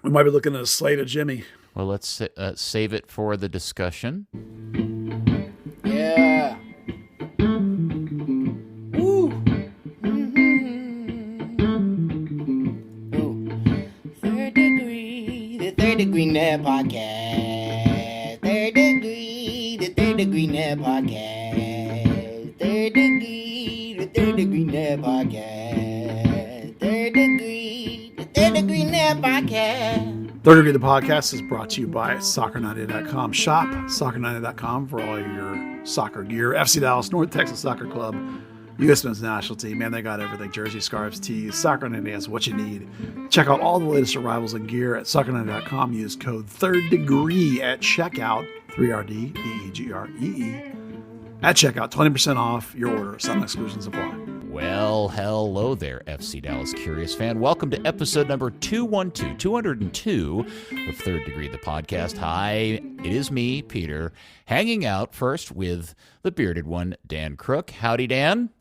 We might be looking at a slate of Jimmy. Well, let's save it for the discussion. Yeah. Woo. Ooh. Third Degree, the Third Degree Net Podcast. Third Degree, the Third Degree Net Podcast. Third Degree, the Third Degree Net Podcast. Third Degree, the Third Degree Net Podcast. Third Degree, the podcast, is brought to you by Soccer90.com. Shop Soccer90.com for all your soccer gear. FC Dallas, North Texas Soccer Club, U.S. Men's National Team. Man, they got everything. Jersey, scarves, tees. Soccer90 has what you need. Check out all the latest arrivals and gear at Soccer90.com. Use code Third Degree at checkout. 3RD, D-E-G-R-E-E. At checkout, 20% off your order. Some exclusions apply. Well, hello there, FC Dallas Curious fan. Welcome to episode number 202 of Third Degree, the podcast. Hi, it is me, Peter, hanging out first with the bearded one, Dan Crooke. Howdy, Dan.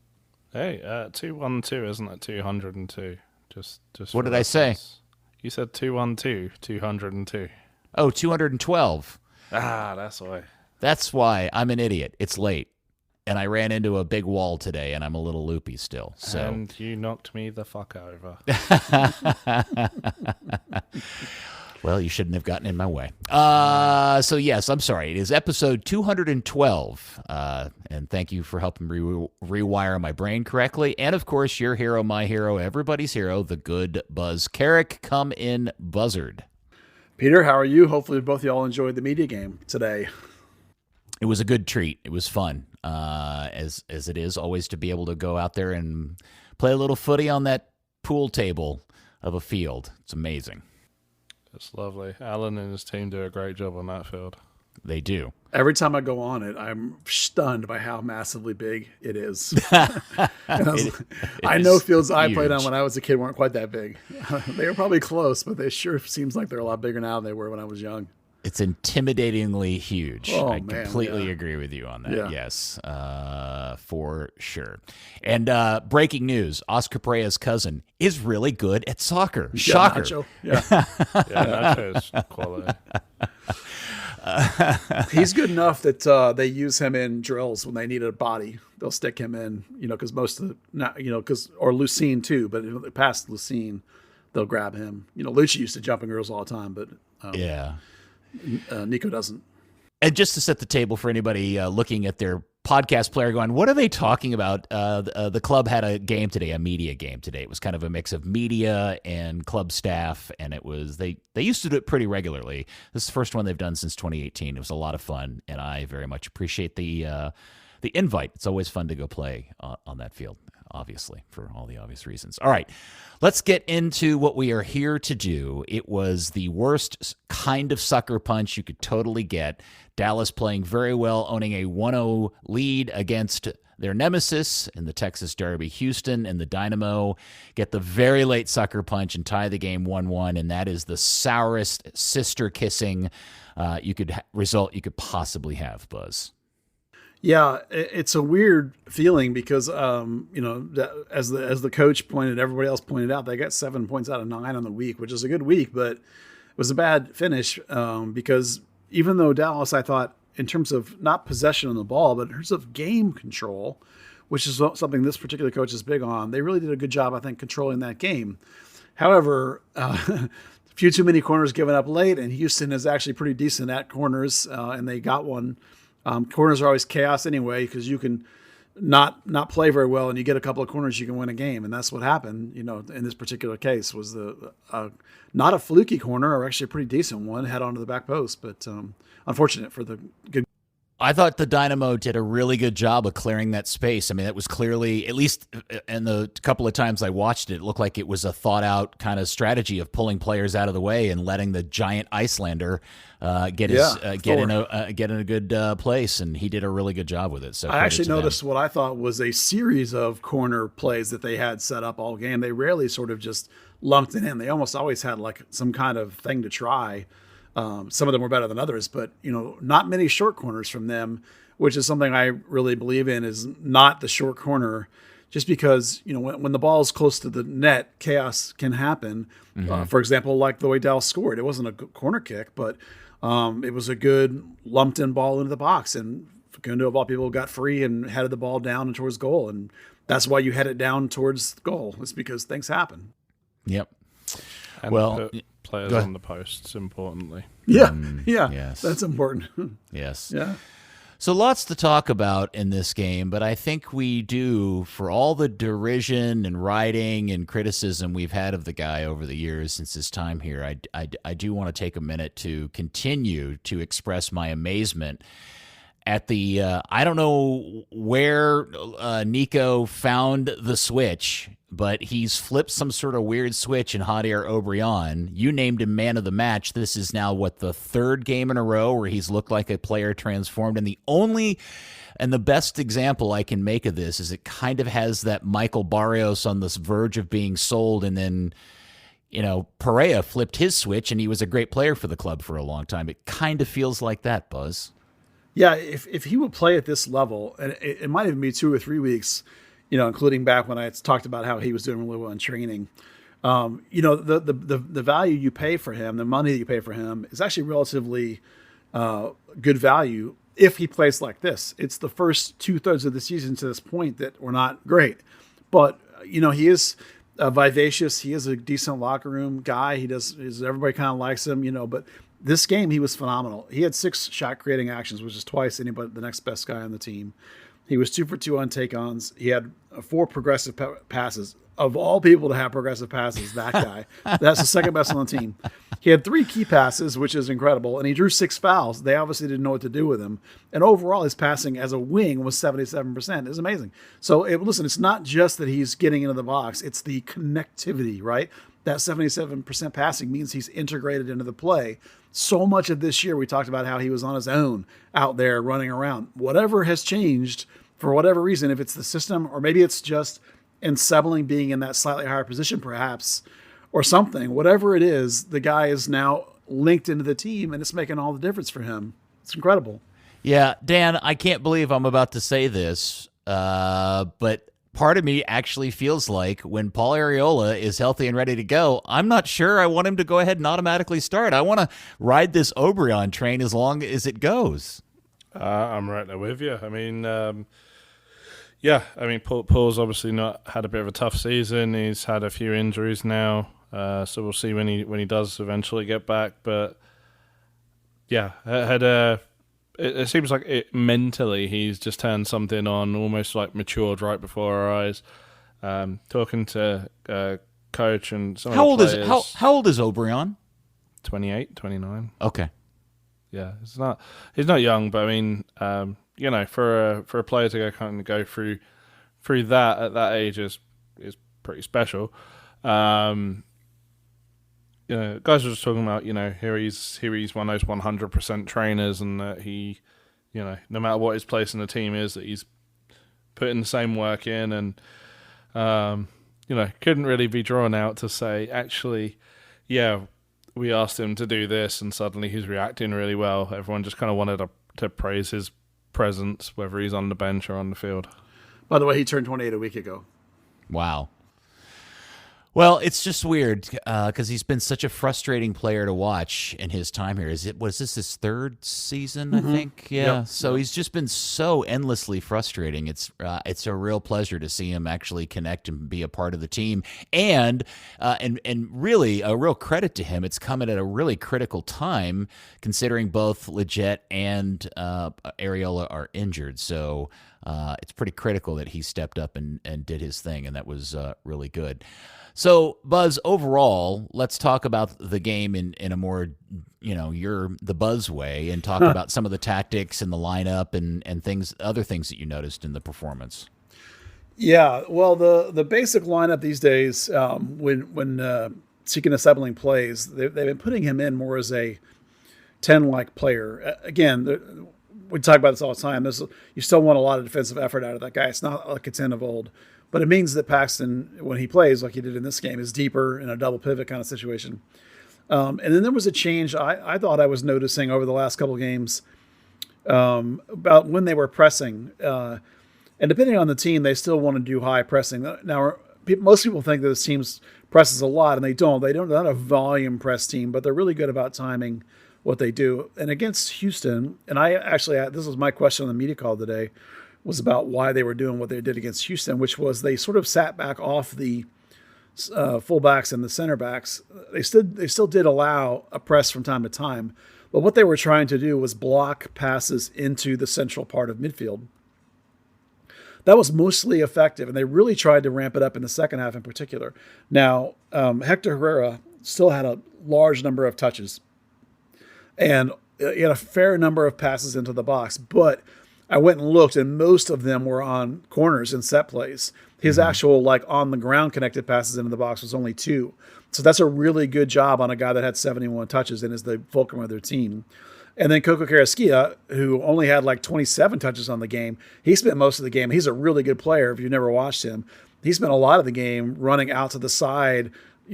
Hey, 212, isn't it? 202. Just what did I say? You said 212, 202. Oh, 212. Ah, that's why. That's why I'm an idiot. It's late. And I ran into a big wall today, and I'm a little loopy still. So. And you knocked me the fuck over. Well, you shouldn't have gotten in my way. So, yes, I'm sorry. It is episode 212. And thank you for helping rewire my brain correctly. And, of course, your hero, my hero, everybody's hero, the good Buzz Carrick. Come in, Buzzard. Peter, how are you? Hopefully both of y'all enjoyed the media game today. It was a good treat. It was fun, as it is always to be able to go out there and play a little footy on that pool table of a field. It's amazing. It's lovely. Alan and his team do a great job on that field. They do. Every time I go on it, I'm stunned by how massively big it is. I know fields I played on when I was a kid weren't quite that big. They were probably close, but they sure seems like they're a lot bigger now than they were when I was young. It's intimidatingly huge. Oh, I man, completely agree with you on that. Yes, for sure. And breaking news, Oscar Pereira's cousin is really good at soccer. Shocker. Nacho. Nacho's quality. He's good enough that they use him in drills when they need a body. They'll stick him in, because most of the, or Lucene too, but past Lucene, they'll grab him. Lucci used to jump in girls all the time, but Nico doesn't. And just to set the table for anybody looking at their podcast player going, what are they talking about? The club had a game today, a media game today. It was kind of a mix of media and club staff, and it was they used to do it pretty regularly. This is the first one they've done since 2018. It was a lot of fun, and I very much appreciate the invite. It's always fun to go play on that field, obviously, for all the obvious reasons. All right, let's get into what we are here to do. It was the worst kind of sucker punch you could totally get. Dallas playing very well, owning a 1-0 lead against their nemesis in the Texas Derby. Houston and the Dynamo get the very late sucker punch and tie the game 1-1, and that is the sourest sister-kissing result you could possibly have, Buzz. Yeah, it's a weird feeling because, as the coach pointed, everybody else pointed out, they got 7 points out of 9 on the week, which is a good week, but it was a bad finish because even though Dallas, I thought, in terms of not possession of the ball, but in terms of game control, which is something this particular coach is big on, they really did a good job, I think, controlling that game. However, a few too many corners given up late, and Houston is actually pretty decent at corners, and they got one. Corners are always chaos anyway, because you can not play very well, and you get a couple of corners, you can win a game, and that's what happened. In this particular case, was the not a fluky corner, or actually a pretty decent one, head onto the back post, but unfortunate for the good. I thought the Dynamo did a really good job of clearing that space. I mean, it was clearly, at least in the couple of times I watched it, it looked like it was a thought-out kind of strategy of pulling players out of the way and letting the giant Icelander get in a good place, and he did a really good job with it. So I actually noticed what I thought was a series of corner plays that they had set up all game. They rarely sort of just lumped it in. They almost always had like some kind of thing to try. Some of them were better than others, but not many short corners from them, which is something I really believe in, is not the short corner just because, when the ball is close to the net, chaos can happen. For example, like the way Dallas scored, it wasn't a corner kick, but it was a good lumped in ball into the box, and Facundo of all people got free and headed the ball down and towards goal. And that's why you head it down towards goal. It's because things happen. Yep. And put players on the posts, importantly. Yeah. Yes. That's important. Yes. Yeah. So lots to talk about in this game, but I think we do, for all the derision and writing and criticism we've had of the guy over the years since his time here, I do want to take a minute to continue to express my amazement at the, I don't know where Nico found the switch, but he's flipped some sort of weird switch in Jader Obrian. You named him man of the match. This is now, the third game in a row where he's looked like a player transformed. And the best example I can make of this is it kind of has that Michael Barrios on this verge of being sold, and then, Ferreira flipped his switch and he was a great player for the club for a long time. It kind of feels like that, Buzz. Yeah, if he would play at this level, and it might even be 2 or 3 weeks, including back when I talked about how he was doing really well in training. The value you pay for him, the money that you pay for him, is actually relatively good value if he plays like this. It's the first 2/3 of the season to this point that were not great, but he is vivacious. He is a decent locker room guy. Everybody kind of likes him, but. This game, he was phenomenal. He had 6 shot-creating actions, which is twice the next best guy on the team. He was 2 for 2 on take-ons. He had 4 progressive passes. Of all people to have progressive passes, that guy. That's the second best on the team. He had 3 key passes, which is incredible, and he drew 6 fouls. They obviously didn't know what to do with him. And overall, his passing as a wing was 77%. It's amazing. So, listen, it's not just that he's getting into the box. It's the connectivity, right? That 77% passing means he's integrated into the play. So much of this year, we talked about how he was on his own out there running around. Whatever has changed, for whatever reason, if it's the system, or maybe it's just Ensebling being in that slightly higher position, perhaps, or something, whatever it is, the guy is now linked into the team, and it's making all the difference for him. It's incredible. Yeah, Dan, I can't believe I'm about to say this, but part of me actually feels like when Paul Arriola is healthy and ready to go, I'm not sure I want him to go ahead and automatically start. I want to ride this Obrian train as long as it goes. I'm right there with you. I mean, Paul's obviously not had a bit of a tough season. He's had a few injuries now, so we'll see when he does eventually get back. But yeah, it seems like mentally he's just turned something on, almost like matured right before our eyes. Talking to coach and some how of the old players, is how old is Obrian? 28, 29. Okay. Yeah, he's not young, but I mean, for a player to go through that at that age is pretty special. Guys were just talking about, here he's one of those 100% trainers, and that he, no matter what his place in the team is, that he's putting the same work in, and couldn't really be drawn out to say, actually, yeah, we asked him to do this, and suddenly he's reacting really well. Everyone just kind of wanted to praise his presence, whether he's on the bench or on the field. By the way, he turned 28 a week ago. Wow. Well, it's just weird because he's been such a frustrating player to watch in his time here. Was this his 3rd season, I think? Yeah. Yep. So he's just been so endlessly frustrating. It's a real pleasure to see him actually connect and be a part of the team. And really a real credit to him. It's coming at a really critical time considering both Leggett and Arriola are injured. So it's pretty critical that he stepped up and did his thing, and that was really good. So, Buzz, overall, let's talk about the game in a more, you're the Buzz way, and talk about some of the tactics and the lineup and other things that you noticed in the performance. Yeah, well, the basic lineup these days, when Seeking Ensebling plays, they've been putting him in more as a 10-like player. Again, we talk about this all the time. You still want a lot of defensive effort out of that guy. It's not like a 10 of old. But it means that Paxton, when he plays like he did in this game, is deeper in a double pivot kind of situation. And then there was a change I thought I was noticing over the last couple of games about when they were pressing. And depending on the team, they still want to do high pressing. Now, most people think that this team presses a lot, and they don't. They're not a volume press team, but they're really good about timing what they do. And against Houston, and this was my question on the media call today, was about why they were doing what they did against Houston, which was they sort of sat back off the fullbacks and the center backs. They still did allow a press from time to time, but what they were trying to do was block passes into the central part of midfield. That was mostly effective, and they really tried to ramp it up in the second half in particular. Now, Hector Herrera still had a large number of touches, and he had a fair number of passes into the box, but I went and looked, and most of them were on corners and set plays. His actual, on the ground connected passes into the box was only 2. So that's a really good job on a guy that had 71 touches and is the fulcrum of their team. And then Coco Carrasquilla, who only had 27 touches on the game, he spent most of the game. He's a really good player if you've never watched him. He spent a lot of the game running out to the side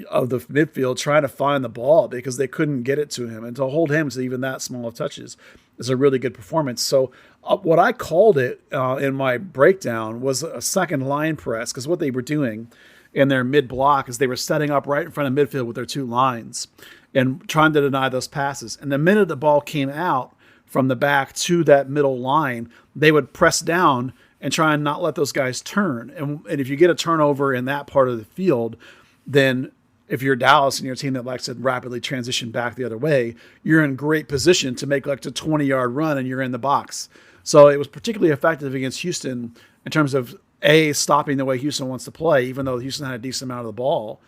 of the midfield trying to find the ball because they couldn't get it to him. And to hold him to even that small of touches is a really good performance. So what I called it in my breakdown was a second line press, because what they were doing in their mid-block is they were setting up right in front of midfield with their 2 lines and trying to deny those passes. And the minute the ball came out from the back to that middle line, they would press down and try and not let those guys turn. And if you get a turnover in that part of the field, then if you're Dallas and you're a team that likes to rapidly transition back the other way, you're in great position to make a 20-yard run and you're in the box. So it was particularly effective against Houston in terms of A, stopping the way Houston wants to play, even though Houston had a decent amount of the ball,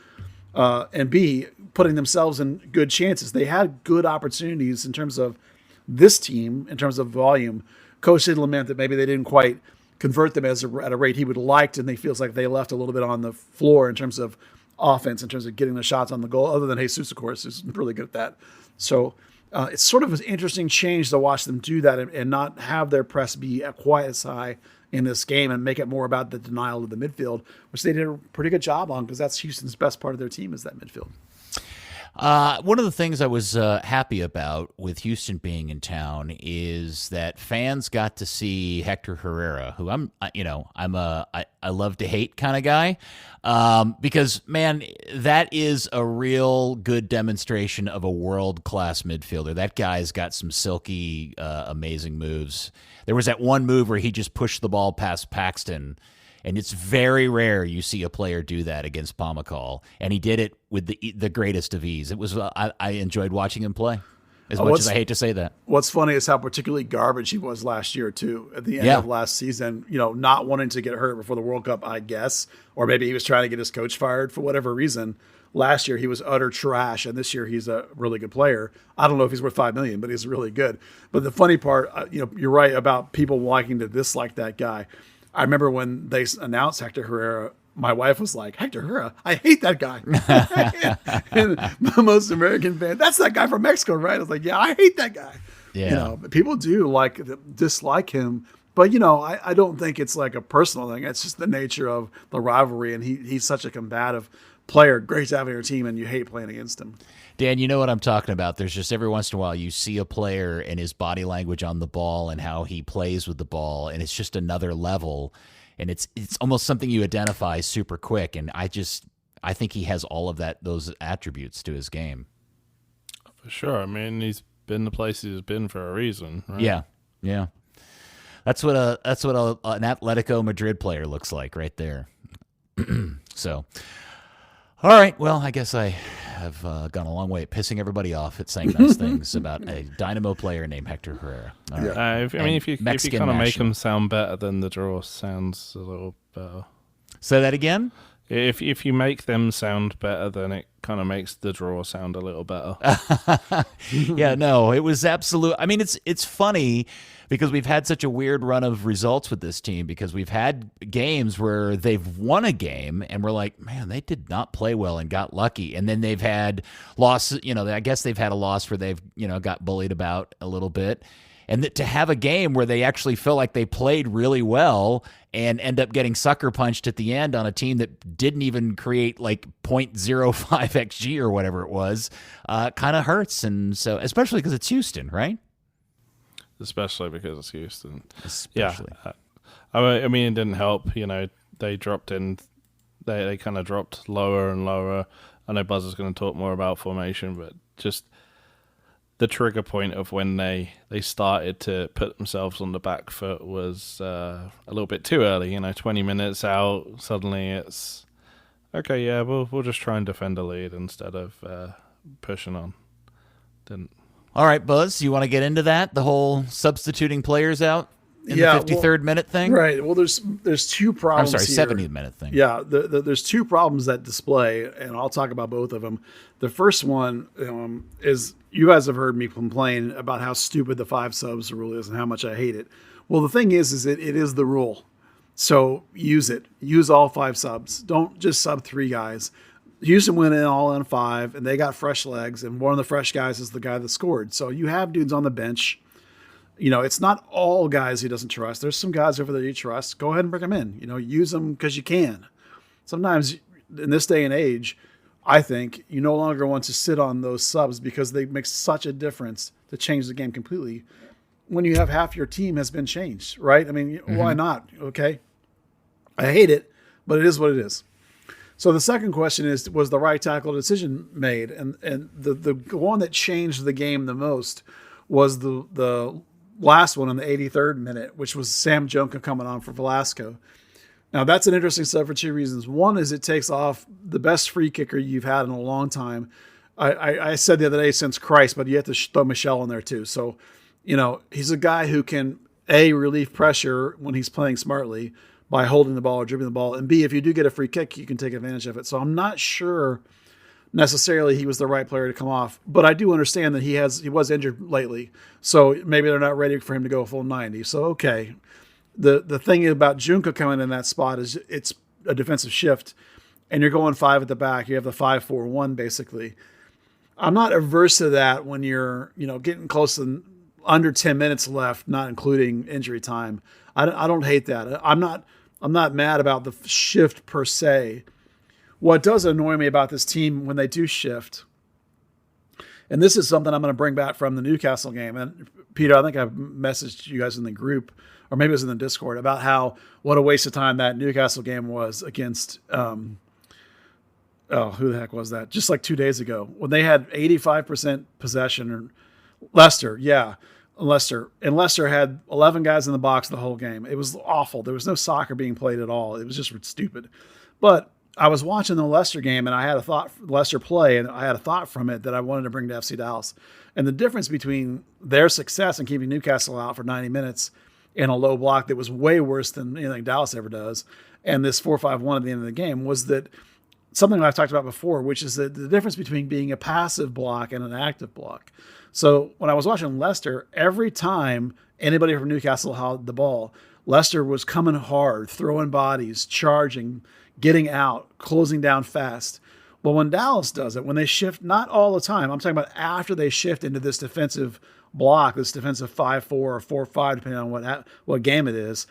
and B, putting themselves in good chances. They had good opportunities in terms of this team, in terms of volume. Coach did lament that maybe they didn't quite convert them at a rate he would have liked, and he feels like they left a little bit on the floor in terms of offense, in terms of getting the shots on the goal, other than Jesus, of course, who's really good at that. So it's sort of an interesting change to watch them do that and not have their press be quite as high in this game and make it more about the denial of the midfield, which they did a pretty good job on, because that's Houston's best part of their team is that midfield. One of the things I was happy about with Houston being in town is that fans got to see Hector Herrera, who I love to hate kind of guy, because man, that is a real good demonstration of a world-class midfielder. That guy's got some silky, amazing moves. There was that one move where he just pushed the ball past Paxton. And it's very rare you see a player do that against Pomacall, and he did it with the greatest of ease. It was I enjoyed watching him play, as much as I hate to say that. What's funny is how particularly garbage he was last year too. At the end of last season, not wanting to get hurt before the World Cup, I guess, or maybe he was trying to get his coach fired for whatever reason. Last year he was utter trash, and this year he's a really good player. I don't know if he's worth $5 million, but he's really good. But the funny part, you're right about people liking to dislike that guy. I remember when they announced Hector Herrera, my wife was like, Hector Herrera? I hate that guy. And most American fans, that's that guy from Mexico, right? I was like, yeah, I hate that guy. Yeah. People do dislike him. But, I don't think it's like a personal thing. It's just the nature of the rivalry. And he's such a combative player. Great to have on your team, and you hate playing against him. Dan, you know what I'm talking about. There's just every once in a while you see a player and his body language on the ball and how he plays with the ball, and it's just another level, and it's almost something you identify super quick. And I think he has all of those attributes to his game. For sure. I mean, he's been the place he's been for a reason, right? Yeah. That's what an Atletico Madrid player looks like right there. So. All right, well, I guess I have gone a long way at pissing everybody off at saying nice things about a Dynamo player named Hector Herrera. If you kind of make him sound better, then the draw sounds a little better. Say that again? If you make them sound better, then it kind of makes the draw sound a little better. Yeah, no, it was absolute. I mean, it's funny because we've had such a weird run of results with this team, because we've had games where they've won a game and we're like, man, they did not play well and got lucky. And then they've had losses, I guess they've had a loss where they've, got bullied about a little bit. And to have a game where they actually feel like they played really well and end up getting sucker punched at the end on a team that didn't even create like 0.05 XG or whatever it was, kind of hurts. And so, especially because it's Houston, right? Especially because it's Houston. Especially. Yeah. I mean, it didn't help. They dropped in. They kind of dropped lower and lower. I know Buzz is going to talk more about formation, but just the trigger point of when they started to put themselves on the back foot was a little bit too early. 20 minutes out, suddenly it's okay. Yeah, we'll just try and defend a lead instead of pushing on. Didn't. All right, Buzz, you want to get into that? The whole substituting players out in the 53rd minute thing? Right. Well, there's two problems. I'm sorry, here. 70th minute thing. Yeah, there's two problems that display, and I'll talk about both of them. The first one is you guys have heard me complain about how stupid the 5 subs rule is and how much I hate it. Well, the thing is it is the rule. So use it. Use all 5 subs. Don't just sub 3 guys. Houston went in all on 5, and they got fresh legs, and one of the fresh guys is the guy that scored. So you have dudes on the bench. It's not all guys he doesn't trust. There's some guys over there you trust. Go ahead and bring them in. Use them because you can. Sometimes in this day and age, I think you no longer want to sit on those subs because they make such a difference to change the game completely when you have half your team has been changed, right? I mean, Why not? Okay. I hate it, but it is what it is. So the second question is, was the right tackle decision made? And the one that changed the game the most was the last one in the 83rd minute, which was Sam Jonka coming on for Velasco. Now, that's an interesting stuff for 2 reasons. One is it takes off the best free kicker you've had in a long time. I said the other day since Christ, but you have to throw Michelle in there too. So, he's a guy who can, A, relieve pressure when he's playing smartly by holding the ball or dribbling the ball, and B, if you do get a free kick, you can take advantage of it. So I'm not sure necessarily he was the right player to come off, but I do understand that he was injured lately, so maybe they're not ready for him to go a full 90. So okay, the thing about Junka coming in that spot is it's a defensive shift, and you're going 5 at the back. You have the 5-4-1 basically. I'm not averse to that when you're getting close to under 10 minutes left, not including injury time. I don't hate that. I'm not mad about the shift per se. What does annoy me about this team when they do shift, and this is something I'm going to bring back from the Newcastle game. And Peter, I think I messaged you guys in the group, or maybe it was in the Discord, about what a waste of time that Newcastle game was against, who the heck was that? Just like 2 days ago when they had 85% possession. Or Leicester, yeah. Leicester had 11 guys in the box the whole game. It was awful. There was no soccer being played at all. It was just stupid. But I was watching the Leicester game, and I had a thought, Leicester play, and I had a thought from it that I wanted to bring to FC Dallas. And the difference between their success in keeping Newcastle out for 90 minutes in a low block that was way worse than anything Dallas ever does, and this 4-5-1 at the end of the game was that something I've talked about before, which is that the difference between being a passive block and an active block. So when I was watching Leicester, every time anybody from Newcastle held the ball, Leicester was coming hard, throwing bodies, charging, getting out, closing down fast. Well, when Dallas does it, when they shift, not all the time, I'm talking about after they shift into this defensive block, this defensive 5-4 or 4-5, depending on what game it is,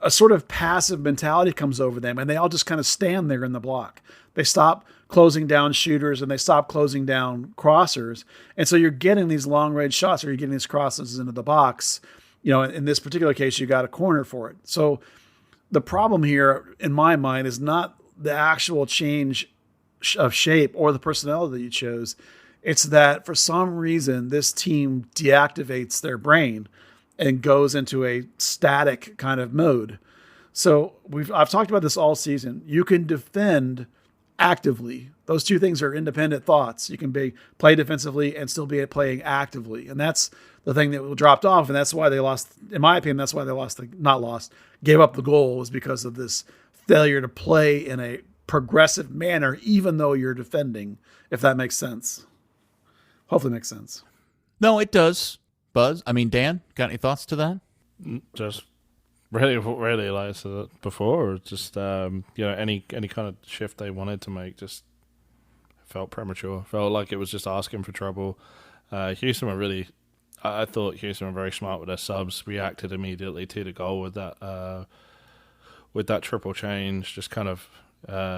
a sort of passive mentality comes over them, and they all just kind of stand there in the block. They stop closing down shooters and they stop closing down crossers. And so you're getting these long range shots, or you're getting these crosses into the box. In this particular case, you got a corner for it. So the problem here, in my mind, is not the actual change of shape or the personnel that you chose. It's that for some reason, this team deactivates their brain and goes into a static kind of mode. So I've talked about this all season. You can defend actively. Those two things are independent thoughts. You can play defensively and still be playing actively. And that's the thing that dropped off. And that's why they lost, in my opinion, that's why they gave up the goal, was because of this failure to play in a progressive manner, even though you're defending, if that makes sense. Hopefully it makes sense. No, it does. Buzz, Dan, got any thoughts to that? Just really, like I said before, just any kind of shift they wanted to make just felt premature. Felt like it was just asking for trouble. Houston were really, I thought Houston were very smart with their subs. Reacted immediately to the goal with that triple change. Just kind of,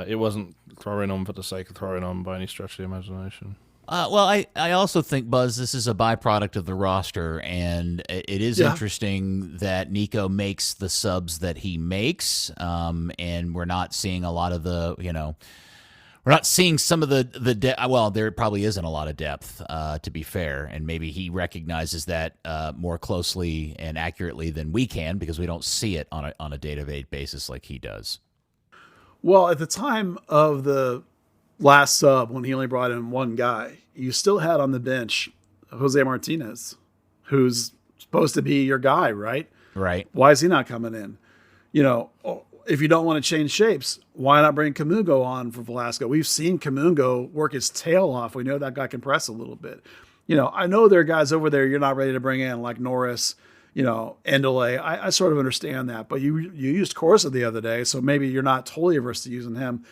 it wasn't throwing on for the sake of throwing on by any stretch of the imagination. Well, I also think, Buzz, this is a byproduct of the roster, and it is interesting that Nico makes the subs that he makes, and we're not seeing a lot of the, we're not seeing some of the depth. Well, there probably isn't a lot of depth, to be fair, and maybe he recognizes that more closely and accurately than we can because we don't see it on a day-to-day basis like he does. Well, at the time of the last sub, when he only brought in one guy, you still had on the bench Jose Martinez, who's supposed to be your guy, right? Right. Why is he not coming in? If you don't want to change shapes, why not bring Kamungo on for Velasco? We've seen Kamungo work his tail off. We know that guy can press a little bit. I know there are guys over there you're not ready to bring in, like Norris, Endele. I sort of understand that, but you used Corsa the other day, so maybe you're not totally averse to using him.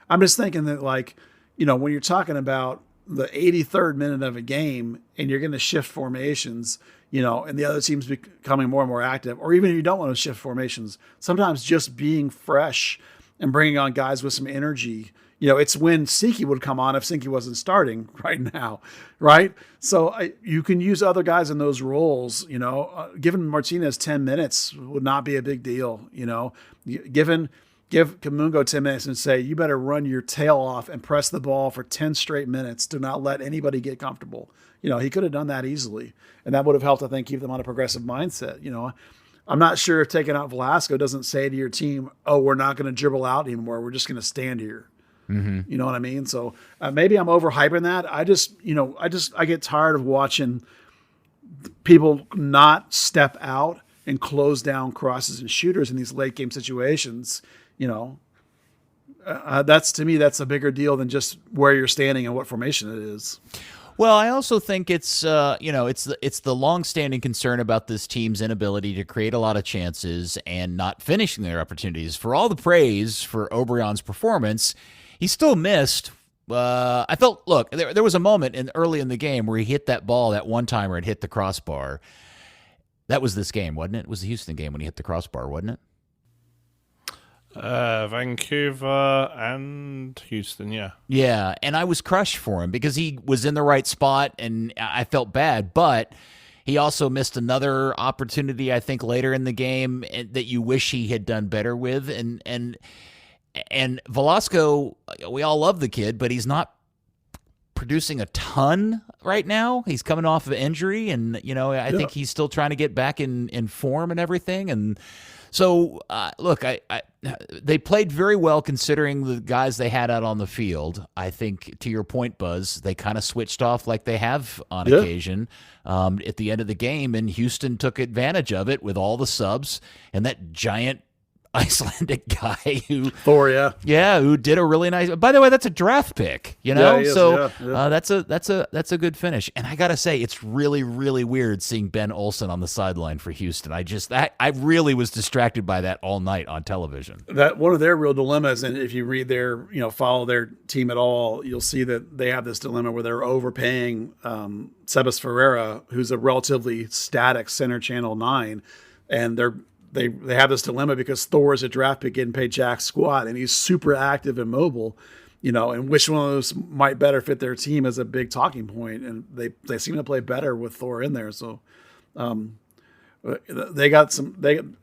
I'm just thinking that, when you're talking about the 83rd minute of a game and you're going to shift formations, and the other team's becoming more and more active, or even if you don't want to shift formations, sometimes just being fresh and bringing on guys with some energy, it's when Siki would come on if Siki wasn't starting right now, right? So you can use other guys in those roles, giving Martinez 10 minutes would not be a big deal, Give Kamungo 10 minutes and say, you better run your tail off and press the ball for 10 straight minutes. Do not let anybody get comfortable. He could have done that easily. And that would have helped, I think, keep them on a progressive mindset. I'm not sure if taking out Velasco doesn't say to your team, oh, we're not going to dribble out anymore. We're just going to stand here. Mm-hmm. You know what I mean? So maybe I'm overhyping that. I get tired of watching people not step out and close down crosses and shooters in these late game situations. That's, to me, that's a bigger deal than just where you're standing and what formation it is. Well, I also think it's it's the long-standing concern about this team's inability to create a lot of chances and not finishing their opportunities. For all the praise for Obrian's performance, he still missed. I felt, look, there was a moment early in the game where he hit that ball, that one-timer, and hit the crossbar. That was this game, wasn't it? It was the Houston game when he hit the crossbar, wasn't it? Vancouver and Houston, yeah. Yeah, and I was crushed for him because he was in the right spot, and I felt bad, but he also missed another opportunity, I think, later in the game that you wish he had done better with, and Velasco, we all love the kid, but he's not producing a ton right now. He's coming off of injury, and I think he's still trying to get back in form and everything, and so, look, they played very well considering the guys they had out on the field. I think, to your point, Buzz, they kind of switched off like they have on occasion at the end of the game, and Houston took advantage of it with all the subs and that giant Icelandic guy who who did a really nice. By the way, that's a draft pick, that's a good finish. And I gotta say, it's really, really weird seeing Ben Olsen on the sideline for Houston. I really was distracted by that all night on television. That one of their real dilemmas, and if you read their follow their team at all, you'll see that they have this dilemma where they're overpaying Sebas Ferreira, who's a relatively static center channel 9, and they have this dilemma because Thor is a draft pick getting paid jack squat, and he's super active and mobile, and which one of those might better fit their team as a big talking point. And they seem to play better with Thor in there. So they got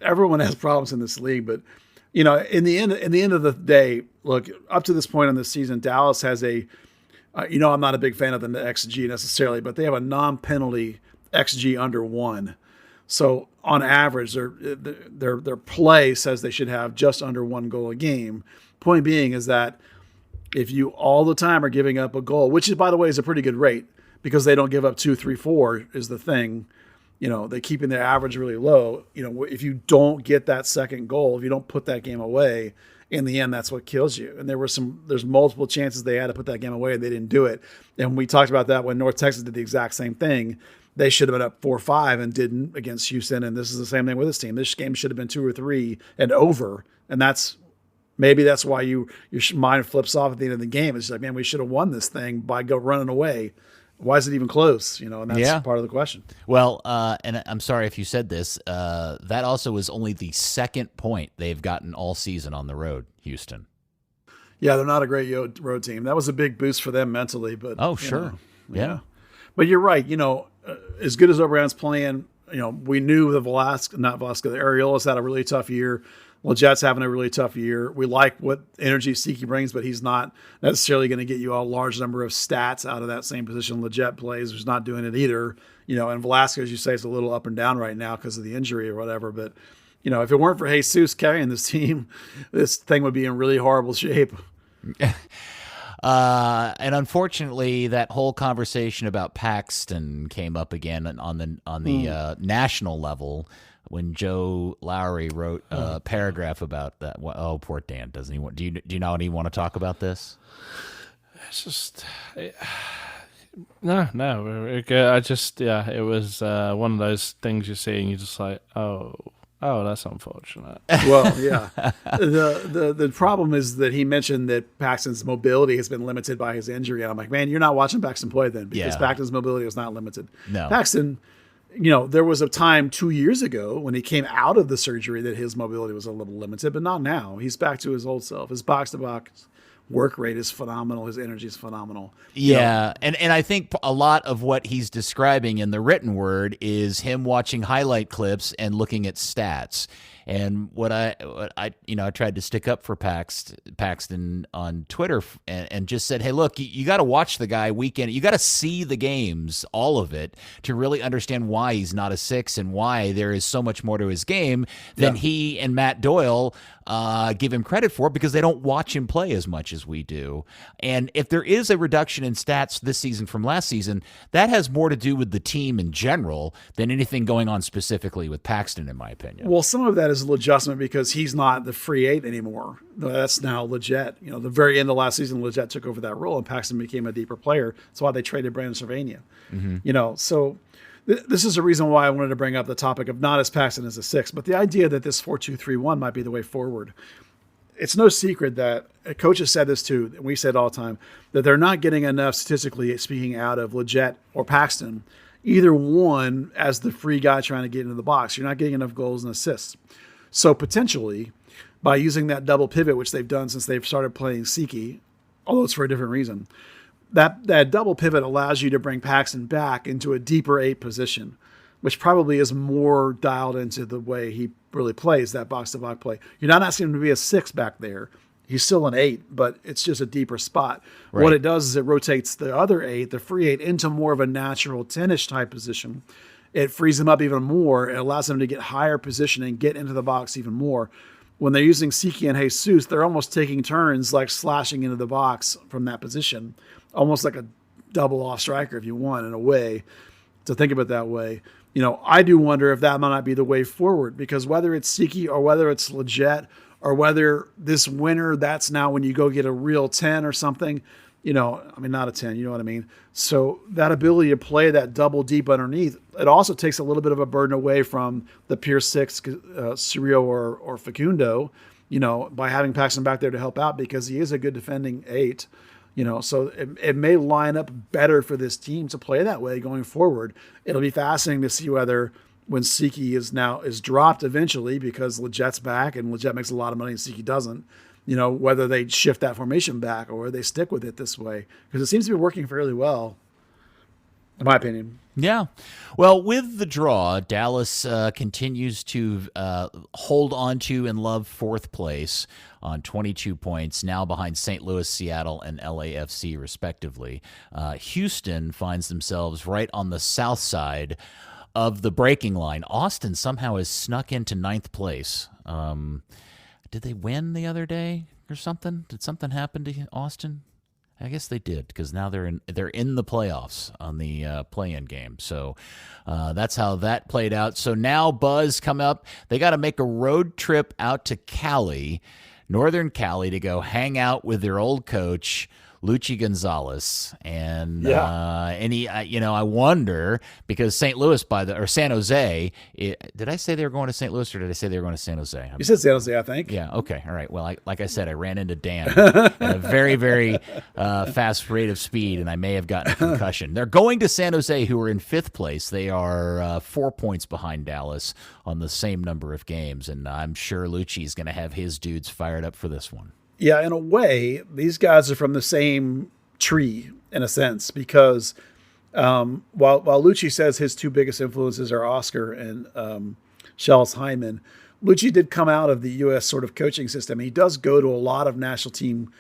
everyone has problems in this league, but in the end of the day, look, up to this point in this season, Dallas has I'm not a big fan of the XG necessarily, but they have a non-penalty XG under 1. So on average, their play says they should have just under 1 goal a game. Point being is that if you all the time are giving up a goal, which is, by the way, is a pretty good rate because they don't give up 2, 3, 4 is the thing. They're keeping their average really low. If you don't get that second goal, if you don't put that game away, in the end, that's what kills you. And there's multiple chances they had to put that game away and they didn't do it. And we talked about that when North Texas did the exact same thing. They should have been up 4-5 and didn't against Houston. And this is the same thing with this team. This game should have been 2 or 3 and over. And maybe that's why your mind flips off at the end of the game. It's like, man, we should have won this thing by running away. Why is it even close? And that's part of the question. Well, and I'm sorry if you said this. That also is only the second point they've gotten all season on the road, Houston. Yeah, they're not a great road team. That was a big boost for them mentally. But oh, sure. Yeah. But you're right. As good as Obrian's playing, we knew the Areolas had a really tough year. Legette's having a really tough year. We like what energy Siki brings, but he's not necessarily going to get you a large number of stats out of that same position Legette plays, who's not doing it either. And Velasquez, you say, is a little up and down right now because of the injury or whatever. But, if it weren't for Jesus carrying this team, this thing would be in really horrible shape. And unfortunately, that whole conversation about Paxton came up again on the national level when Joe Lowry wrote a paragraph about that. Oh, poor Dan. Doesn't he want? Do you know what he want to talk about this? It's just no. It was one of those things you see and you're just like, oh, that's unfortunate. Well, yeah. The problem is that he mentioned that Paxton's mobility has been limited by his injury. And I'm like, man, you're not watching Paxton play then, because Paxton's mobility is not limited. No. Paxton, there was a time 2 years ago when he came out of the surgery that his mobility was a little limited, but not now. He's back to his old self. His box-to-box work rate is phenomenal. His energy is phenomenal. Yeah, and I think a lot of what he's describing in the written word is him watching highlight clips and looking at stats. And what I tried to stick up for Paxton on Twitter and just said, hey, look, you got to watch the guy weekend. You got to see the games, all of it, to really understand why he's not a 6 and why there is so much more to his game than he and Matt Doyle give him credit for, because they don't watch him play as much as we do. And if there is a reduction in stats this season from last season, that has more to do with the team in general than anything going on specifically with Paxton, in my opinion. Well, some of that is an adjustment because he's not the free 8 anymore. That's now Legette. The very end of last season, Legette took over that role and Paxton became a deeper player. That's why they traded Brandon Cervania. So this is a reason why I wanted to bring up the topic of not as Paxton as a 6, but the idea that this 4-2-3-1 might be the way forward. It's no secret that coaches said this too, and we said all the time, that they're not getting enough, statistically speaking, out of Legette or Paxton, either one as the free guy trying to get into the box. You're not getting enough goals and assists. So potentially, by using that double pivot, which they've done since they've started playing Siki, although it's for a different reason, that double pivot allows you to bring Paxton back into a deeper 8 position, which probably is more dialed into the way he really plays that box-to-box play. You're not asking him to be a 6 back there. He's still an 8, but it's just a deeper spot. Right. What it does is it rotates the other 8, the free 8, into more of a natural 10-ish type position. It frees him up even more. It allows him to get higher position and get into the box even more. When they're using Siki and Jesus, they're almost taking turns, like slashing into the box from that position, almost like a double off striker, if you want, in a way, to think of it that way. I do wonder if that might not be the way forward, because whether it's Siki or whether it's Legette or whether this winter, that's now when you go get a real 10 or something, not a 10, you know what I mean? So that ability to play that double deep underneath, it also takes a little bit of a burden away from the pure 6, Cirio or Facundo, by having Paxton back there to help out, because he is a good defending 8. So it may line up better for this team to play that way going forward. It'll be fascinating to see whether when Siki is dropped eventually, because Legette's back and Legette makes a lot of money and Siki doesn't, whether they shift that formation back or they stick with it this way, because it seems to be working fairly well, in my opinion. Yeah. Well, with the draw, Dallas continues to hold on to and love 4th place on 22 points, now behind St. Louis, Seattle, and LAFC, respectively. Houston finds themselves right on the south side of the breaking line. Austin somehow has snuck into 9th place. Did they win the other day or something? Did something happen to Austin? I guess they did, because now they're in the playoffs on the play-in game. So that's how that played out. So now Buzz come up. They got to make a road trip out to Cali, Northern Cali, to go hang out with their old coach, Luchi Gonzalez. And I wonder, because St. Louis or San Jose, did I say they were going to St. Louis or did I say they were going to San Jose? You said San Jose, I think. Yeah, okay, all right. Well, like I said, I ran into Dan at a very, very fast rate of speed, and I may have gotten a concussion. They're going to San Jose, who are in 5th place. They are 4 points behind Dallas on the same number of games, and I'm sure Luchi's going to have his dudes fired up for this one. Yeah, in a way, these guys are from the same tree, in a sense, because While Lucci says his two biggest influences are Oscar and Charles Hyman, Lucci did come out of the U.S. sort of coaching system. He does go to a lot of national team,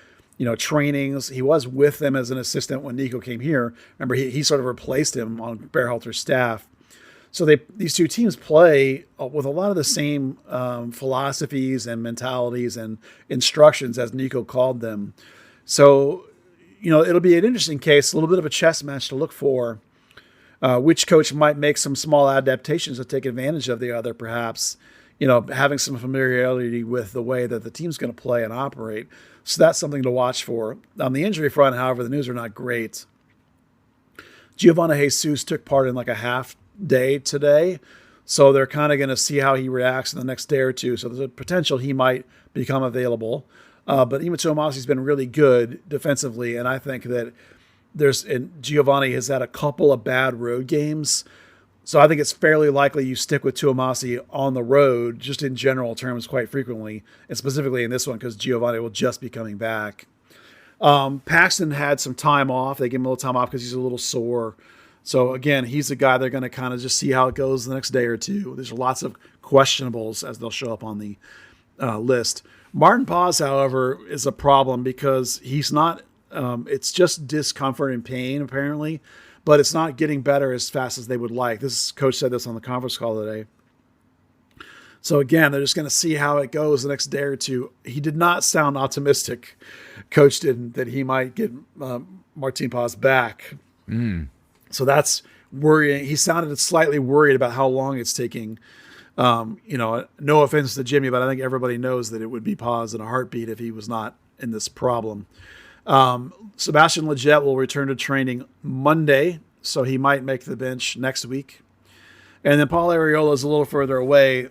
trainings. He was with them as an assistant when Nico came here. Remember, he sort of replaced him on Berhalter's staff. So these two teams play with a lot of the same philosophies and mentalities and instructions as Nico called them. So, it'll be an interesting case, a little bit of a chess match to look for. Which coach might make some small adaptations to take advantage of the other, perhaps, having some familiarity with the way that the team's going to play and operate. So that's something to watch for. On the injury front, however, the news are not great. Giovanni Jesus took part in like a half day today, so they're kind of going to see how he reacts in the next day or two. So there's a potential he might become available. But Ima Tuamasi's been really good defensively, and I think that Giovanni has had a couple of bad road games. So I think it's fairly likely you stick with Tuamasi on the road, just in general terms, quite frequently, and specifically in this one because Giovanni will just be coming back. Paxton had some time off. They gave him a little time off because he's a little sore. So again, he's a guy they're going to kind of just see how it goes the next day or two. There's lots of questionables as they'll show up on the list. Martin Paz, however, is a problem because he's not. It's just discomfort and pain, apparently, but it's not getting better as fast as they would like. This coach said this on the conference call today. So again, they're just going to see how it goes the next day or two. He did not sound optimistic, coach didn't, that he might get Martin Paz back. So that's worrying. He sounded slightly worried about how long it's taking. No offense to Jimmy, but I think everybody knows that it would be Paz in a heartbeat if he was not in this problem. Sebastian Lletget will return to training Monday, so he might make the bench next week. And then Paul Arriola is a little further away.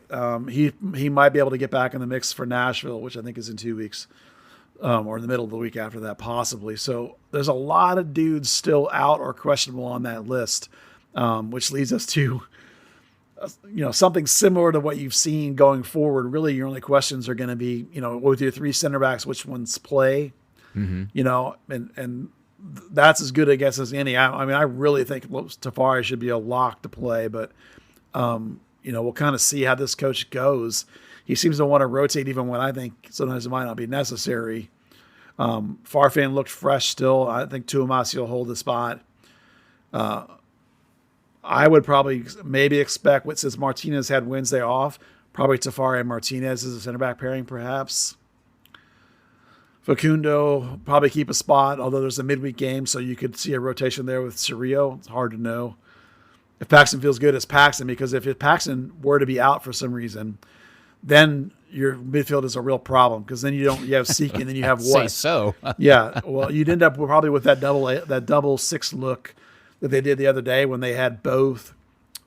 He might be able to get back in the mix for Nashville, which I think is in 2 weeks, or in the middle of the week after that, possibly. So there's a lot of dudes still out or questionable on that list, which leads us to something similar to what you've seen going forward. Really, your only questions are going to be, with your three center backs, which ones play. And that's as good a guess as any. I really think Tafari should be a lock to play, but we'll kind of see how this coach goes. He seems to want to rotate even when I think sometimes it might not be necessary. Farfan looked fresh still. I think Tuamasi will hold the spot. I would probably maybe expect, since Martinez had Wednesday off, probably Tafari and Martinez as a center back pairing, perhaps. Facundo probably keep a spot, although there's a midweek game, so you could see a rotation there with Cerrillo. It's hard to know. If Paxton feels good, it's Paxton, because if Paxton were to be out for some reason, then your midfield is a real problem, because then you have Siki and then you have what? Say so. Yeah, well, you'd end up probably with that double six look that they did the other day when they had both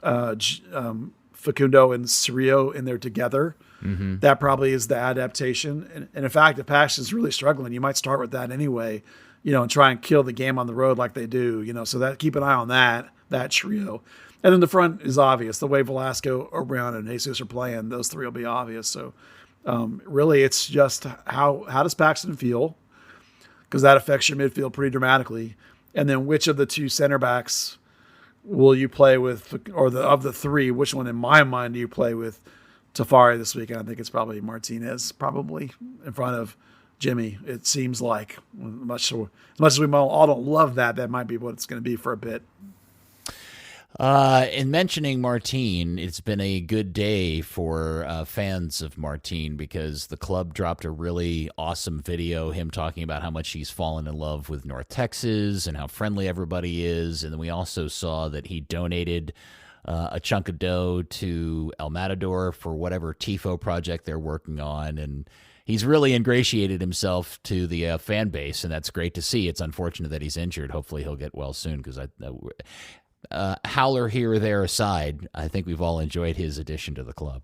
Facundo and Cerrillo in there together. That probably is the adaptation. And in fact, if Paxton's really struggling, you might start with that anyway, and try and kill the game on the road like they do, so that keep an eye on that trio. And then the front is obvious. The way Velasco, Obrian, and Jesus are playing, those three will be obvious. So really it's just how does Paxton feel? Because that affects your midfield pretty dramatically. And then which of the two center backs will you play with, or of the three, which one in my mind do you play with Tafari this weekend? I think it's probably Martinez, probably in front of Jimmy. It seems like, as much as we all don't love that might be what it's going to be for a bit. In mentioning Martin, it's been a good day for fans of Martin, because the club dropped a really awesome video, him talking about how much he's fallen in love with North Texas and how friendly everybody is. And then we also saw that he donated a chunk of dough to El Matador for whatever TIFO project they're working on. And he's really ingratiated himself to the fan base, and that's great to see. It's unfortunate that he's injured. Hopefully he'll get well soon, because howler here or there aside, I think we've all enjoyed his addition to the club.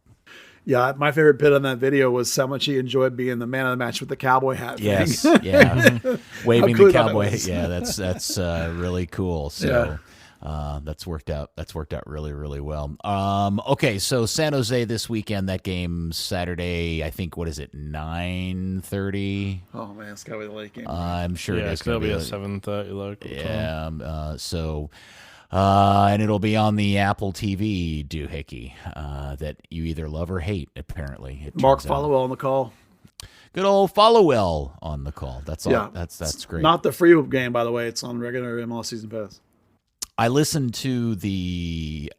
Yeah, my favorite bit on that video was how much he enjoyed being the man of the match with the cowboy hat. Yes, thing. yeah, waving cool the cowboy. that Yeah, that's really cool. So that's worked out. That's worked out really, really well. Okay, so San Jose this weekend. That game Saturday. I think, what is it, 9:30? Oh man, it's gotta be the late game. I'm sure it is. It'll be a 7:30 local. Yeah. So. And it'll be on the Apple TV doohickey that you either love or hate, apparently. Mark Followell on the call. Good old Followell on the call. That's all. Yeah, that's great. Not the free game, by the way. It's on regular MLS Season Pass. I listened to the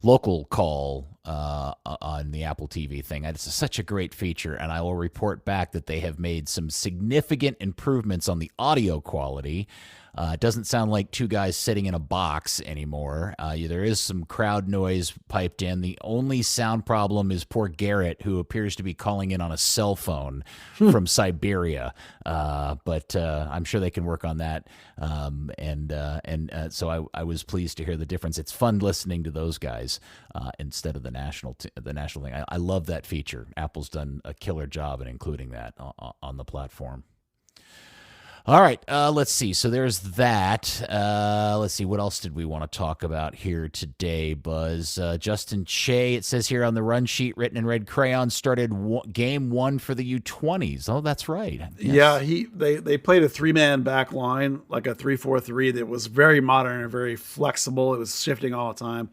local call on the Apple TV thing. It's such a great feature, and I will report back that they have made some significant improvements on the audio quality. It doesn't sound like two guys sitting in a box anymore. There is some crowd noise piped in. The only sound problem is poor Garrett, who appears to be calling in on a cell phone from Siberia. But I'm sure they can work on that. So I was pleased to hear the difference. It's fun listening to those guys instead of the national thing. I love that feature. Apple's done a killer job in including that on the platform. All right, let's see. So there's that. Let's see. What else did we want to talk about here today, Buzz? Justin Che, it says here on the run sheet, written in red crayon, started game one for the U20s. Oh, that's right. Yes. Yeah, they played a three-man back line, like a 3-4-3 that was very modern and very flexible. It was shifting all the time.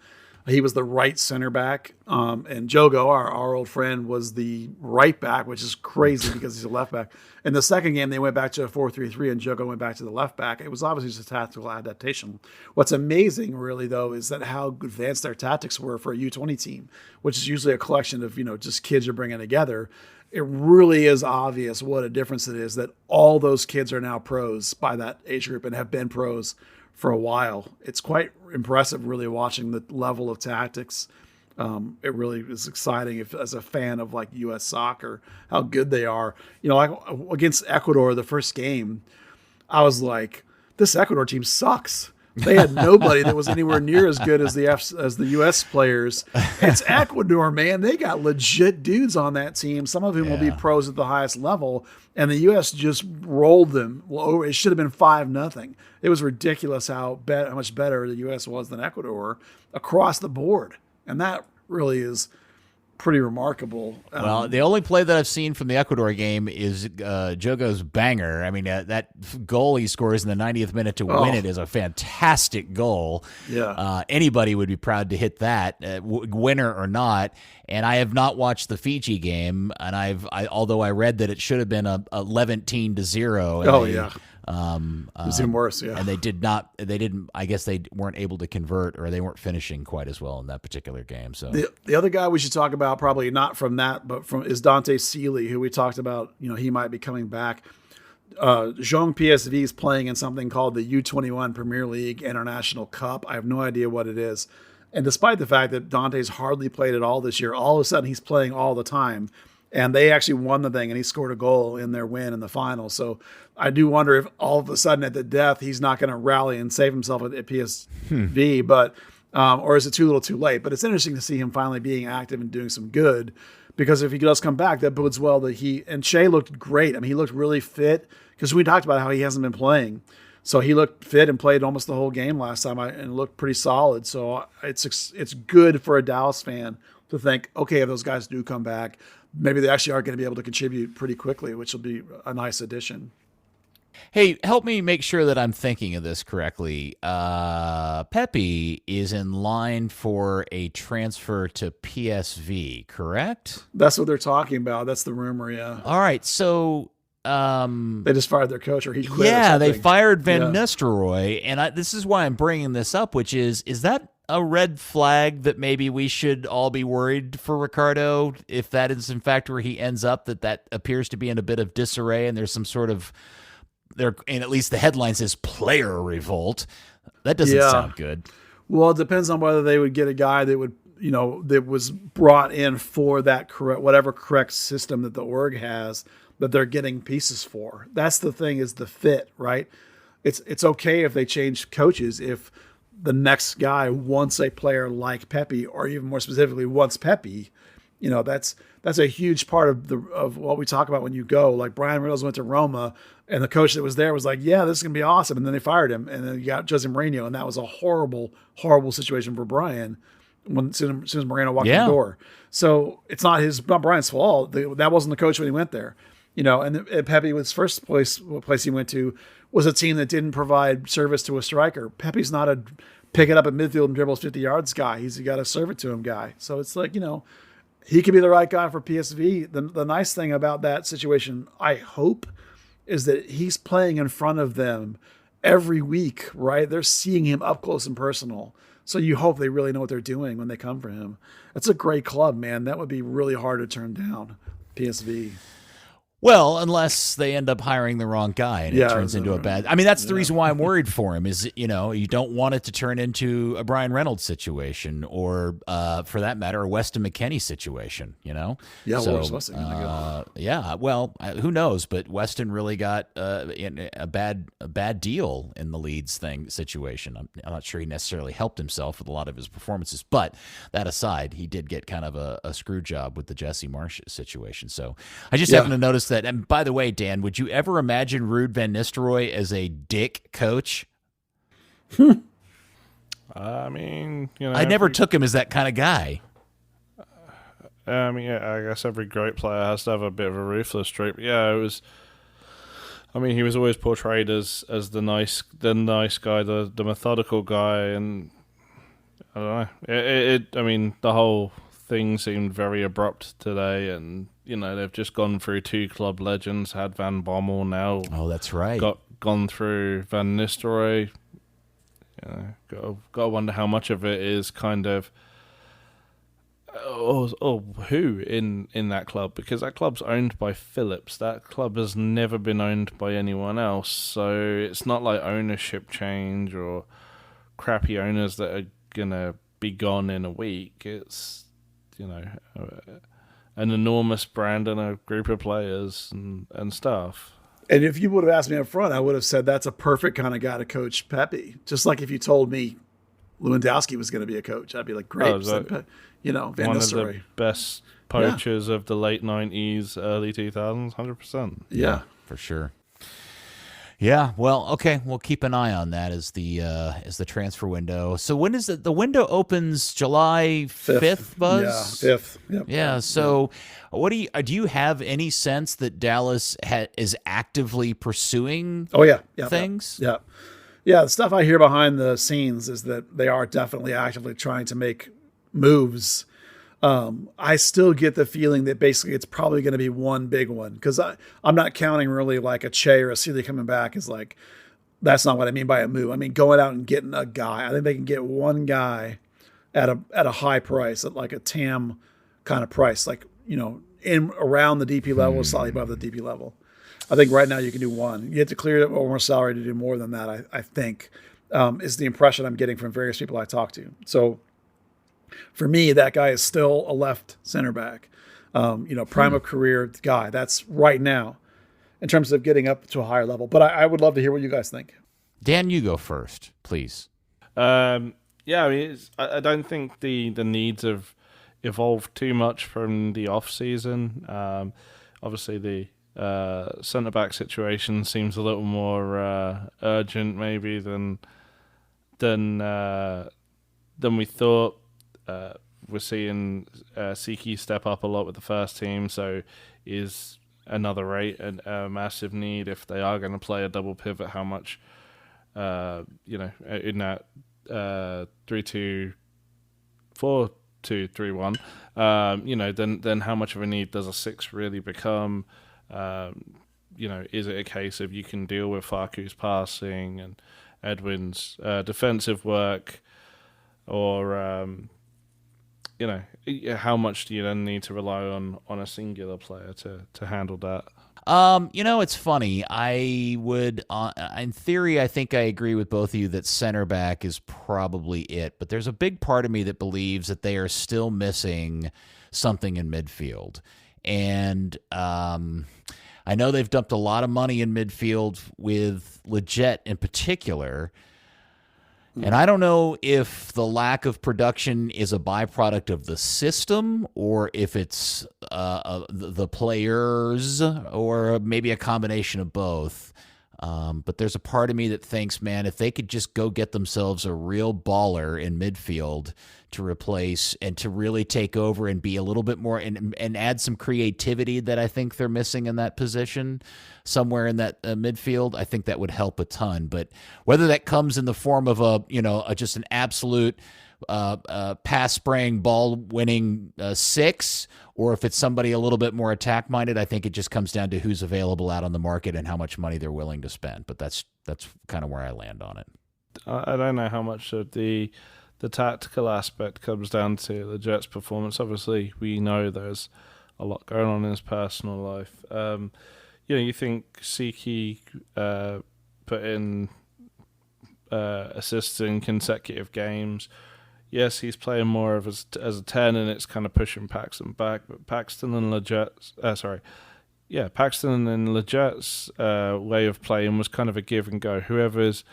He was the right center back, and Jogo, our old friend, was the right back, which is crazy because he's a left back. In the second game, they went back to a 4-3-3, and Jogo went back to the left back. It was obviously just a tactical adaptation. What's amazing, really, though, is that how advanced their tactics were for a U20 team, which is usually a collection of just kids you're bringing together. It really is obvious what a difference it is that all those kids are now pros by that age group and have been pros for a while. It's quite impressive, really, watching the level of tactics. It really is exciting as a fan of like U.S. soccer, how good they are. Like against Ecuador, the first game, I was like, this Ecuador team sucks. They had nobody that was anywhere near as good as the U.S. players. It's Ecuador, man. They got legit dudes on that team, some of whom will be pros at the highest level, and the U.S. just rolled them. Well, it should have been 5-0. It was ridiculous how much better the U.S. was than Ecuador across the board, and that really is pretty remarkable. Well, the only play that I've seen from the Ecuador game is Jogo's banger. I mean, that goal he scores in the 90th minute to win it is a fantastic goal. Yeah, anybody would be proud to hit that, winner or not. And I have not watched the Fiji game, and although I read that it should have been a 11-0. It was even worse, yeah. And they didn't, I guess they weren't able to convert, or they weren't finishing quite as well in that particular game. So the other guy we should talk about, probably not from that, but is Dante Seeley, who we talked about, he might be coming back. Jean PSV is playing in something called the U21 Premier League International Cup. I have no idea what it is. And despite the fact that Dante's hardly played at all this year, all of a sudden he's playing all the time. And they actually won the thing, and he scored a goal in their win in the final. So I do wonder if all of a sudden at the death he's not going to rally and save himself at PSV, but or is it too little too late? But it's interesting to see him finally being active and doing some good, because if he does come back, that bodes well that and Shea looked great. I mean, he looked really fit, because we talked about how he hasn't been playing. So he looked fit and played almost the whole game last time and looked pretty solid. So it's good for a Dallas fan to think, okay, if those guys do come back, maybe they actually are going to be able to contribute pretty quickly, which will be a nice addition. Hey, help me make sure that I'm thinking of this correctly. Pepe is in line for a transfer to PSV, correct? That's what they're talking about. That's the rumor, yeah. All right, so they just fired their coach, or he quit. Yeah, they fired Van Nistelrooy, and this is why I'm bringing this up, which is that a red flag that maybe we should all be worried for Ricardo, if that is in fact where he ends up, that appears to be in a bit of disarray, and there's some sort of and at least the headline says player revolt. That doesn't sound good. Well, it depends on whether they would get a guy that would, that was brought in for that correct system that the org has, that they're getting pieces for. That's the thing, is the fit, right? It's okay if they change coaches if the next guy wants a player like Pepe, or even more specifically wants Pepe. That's a huge part of what we talk about when you go. Like Brian Reynolds went to Roma, and the coach that was there was like, yeah, this is going to be awesome. And then they fired him, and then you got Jose Mourinho, and that was a horrible, horrible situation for Brian as soon as Moreno walked in the door. So it's not Brian's fault. That wasn't the coach when he went there. And Pepe, was first place he went to was a team that didn't provide service to a striker. Pepe's not a pick it up at midfield and dribbles 50 yards guy. He's a got to serve it to him guy. So it's like, he could be the right guy for PSV. The nice thing about that situation, I hope, is that he's playing in front of them every week, right? They're seeing him up close and personal. So you hope they really know what they're doing when they come for him. That's a great club, man. That would be really hard to turn down, PSV. Well, unless they end up hiring the wrong guy and it turns into a bad. I mean, that's the reason why I'm worried for him. Is you don't want it to turn into a Brian Reynolds situation, or for that matter, a Weston McKennie situation. Yeah, so, where's Weston gonna go? Yeah, well, who knows? But Weston really got a bad deal in the Leeds situation. I'm not sure he necessarily helped himself with a lot of his performances, but that aside, he did get kind of a screw job with the Jesse Marsh situation. So I just happen to notice that. And by the way, Dan, would you ever imagine Ruud van Nistelrooy as a dick coach? I mean, I never took him as that kind of guy. I mean, I guess every great player has to have a bit of a ruthless streak. But yeah, it was. I mean, he was always portrayed as the nice guy, the methodical guy, and I don't know. I mean, the whole thing seemed very abrupt today, and they've just gone through two club legends, had Van Bommel now. Oh, that's right. Gone through Van Nistelrooy. Got to wonder how much of it is kind of who in that club, because that club's owned by Phillips. That club has never been owned by anyone else, so it's not like ownership change or crappy owners that are gonna be gone in a week. It's an enormous brand and a group of players and stuff. And if you would have asked me up front, I would have said that's a perfect kind of guy to coach Pepe. Just like if you told me Lewandowski was going to be a coach, I'd be like, great. Van one of the best poachers of the late 90s, early 2000s, 100%. Yeah, for sure. Yeah, well, okay, we'll keep an eye on that as the transfer window. So when is it? The window opens July 5th, Buzz? Yeah, 5th. Yep. Yeah, so what do you have any sense that Dallas is actively pursuing things? Yeah. The stuff I hear behind the scenes is that they are definitely actively trying to make moves. I still get the feeling that basically it's probably going to be one big one, because I'm not counting really like a Che or a Sealy coming back is like, that's not what I mean by a move. I mean going out and getting a guy. I think they can get one guy at a high price, at like a TAM kind of price, like in around the DP level, slightly above the DP level. I think right now you can do one. You have to clear more salary to do more than that. I think is the impression I'm getting from various people I talk to. So. For me, that guy is still a left center back, prime of career guy. That's right now in terms of getting up to a higher level. But I would love to hear what you guys think. Dan, you go first, please. I mean, I don't think the needs have evolved too much from the off season. Obviously, the centre back situation seems a little more urgent, maybe than we thought. We're seeing Siki step up a lot with the first team, so is another rate a massive need if they are going to play a double pivot? How much, in that 3-2, 4-2-3-1, then how much of a need does a 6 really become? Is it a case of you can deal with Faku's passing and Edwin's defensive work, or how much do you then need to rely on a singular player to handle that? It's funny. I would, in theory, I think I agree with both of you that center back is probably it. But there's a big part of me that believes that they are still missing something in midfield. And I know they've dumped a lot of money in midfield with Leggett in particular. And I don't know if the lack of production is a byproduct of the system or if it's the players or maybe a combination of both. But there's a part of me that thinks, man, if they could just go get themselves a real baller in midfield to replace and to really take over and be a little bit more and add some creativity that I think they're missing in that position somewhere in that midfield, I think that would help a ton. But whether that comes in the form of just an absolute pass spraying, ball winning six, or if it's somebody a little bit more attack minded, I think it just comes down to who's available out on the market and how much money they're willing to spend. But that's kind of where I land on it. I don't know how much of the tactical aspect comes down to the Jets' performance. Obviously, we know there's a lot going on in his personal life. You think Siki put in assists in consecutive games. Yes, he's playing more of as a 10, and it's kind of pushing Paxton back. But Paxton and Leget's way of playing was kind of a give and go. Whoever's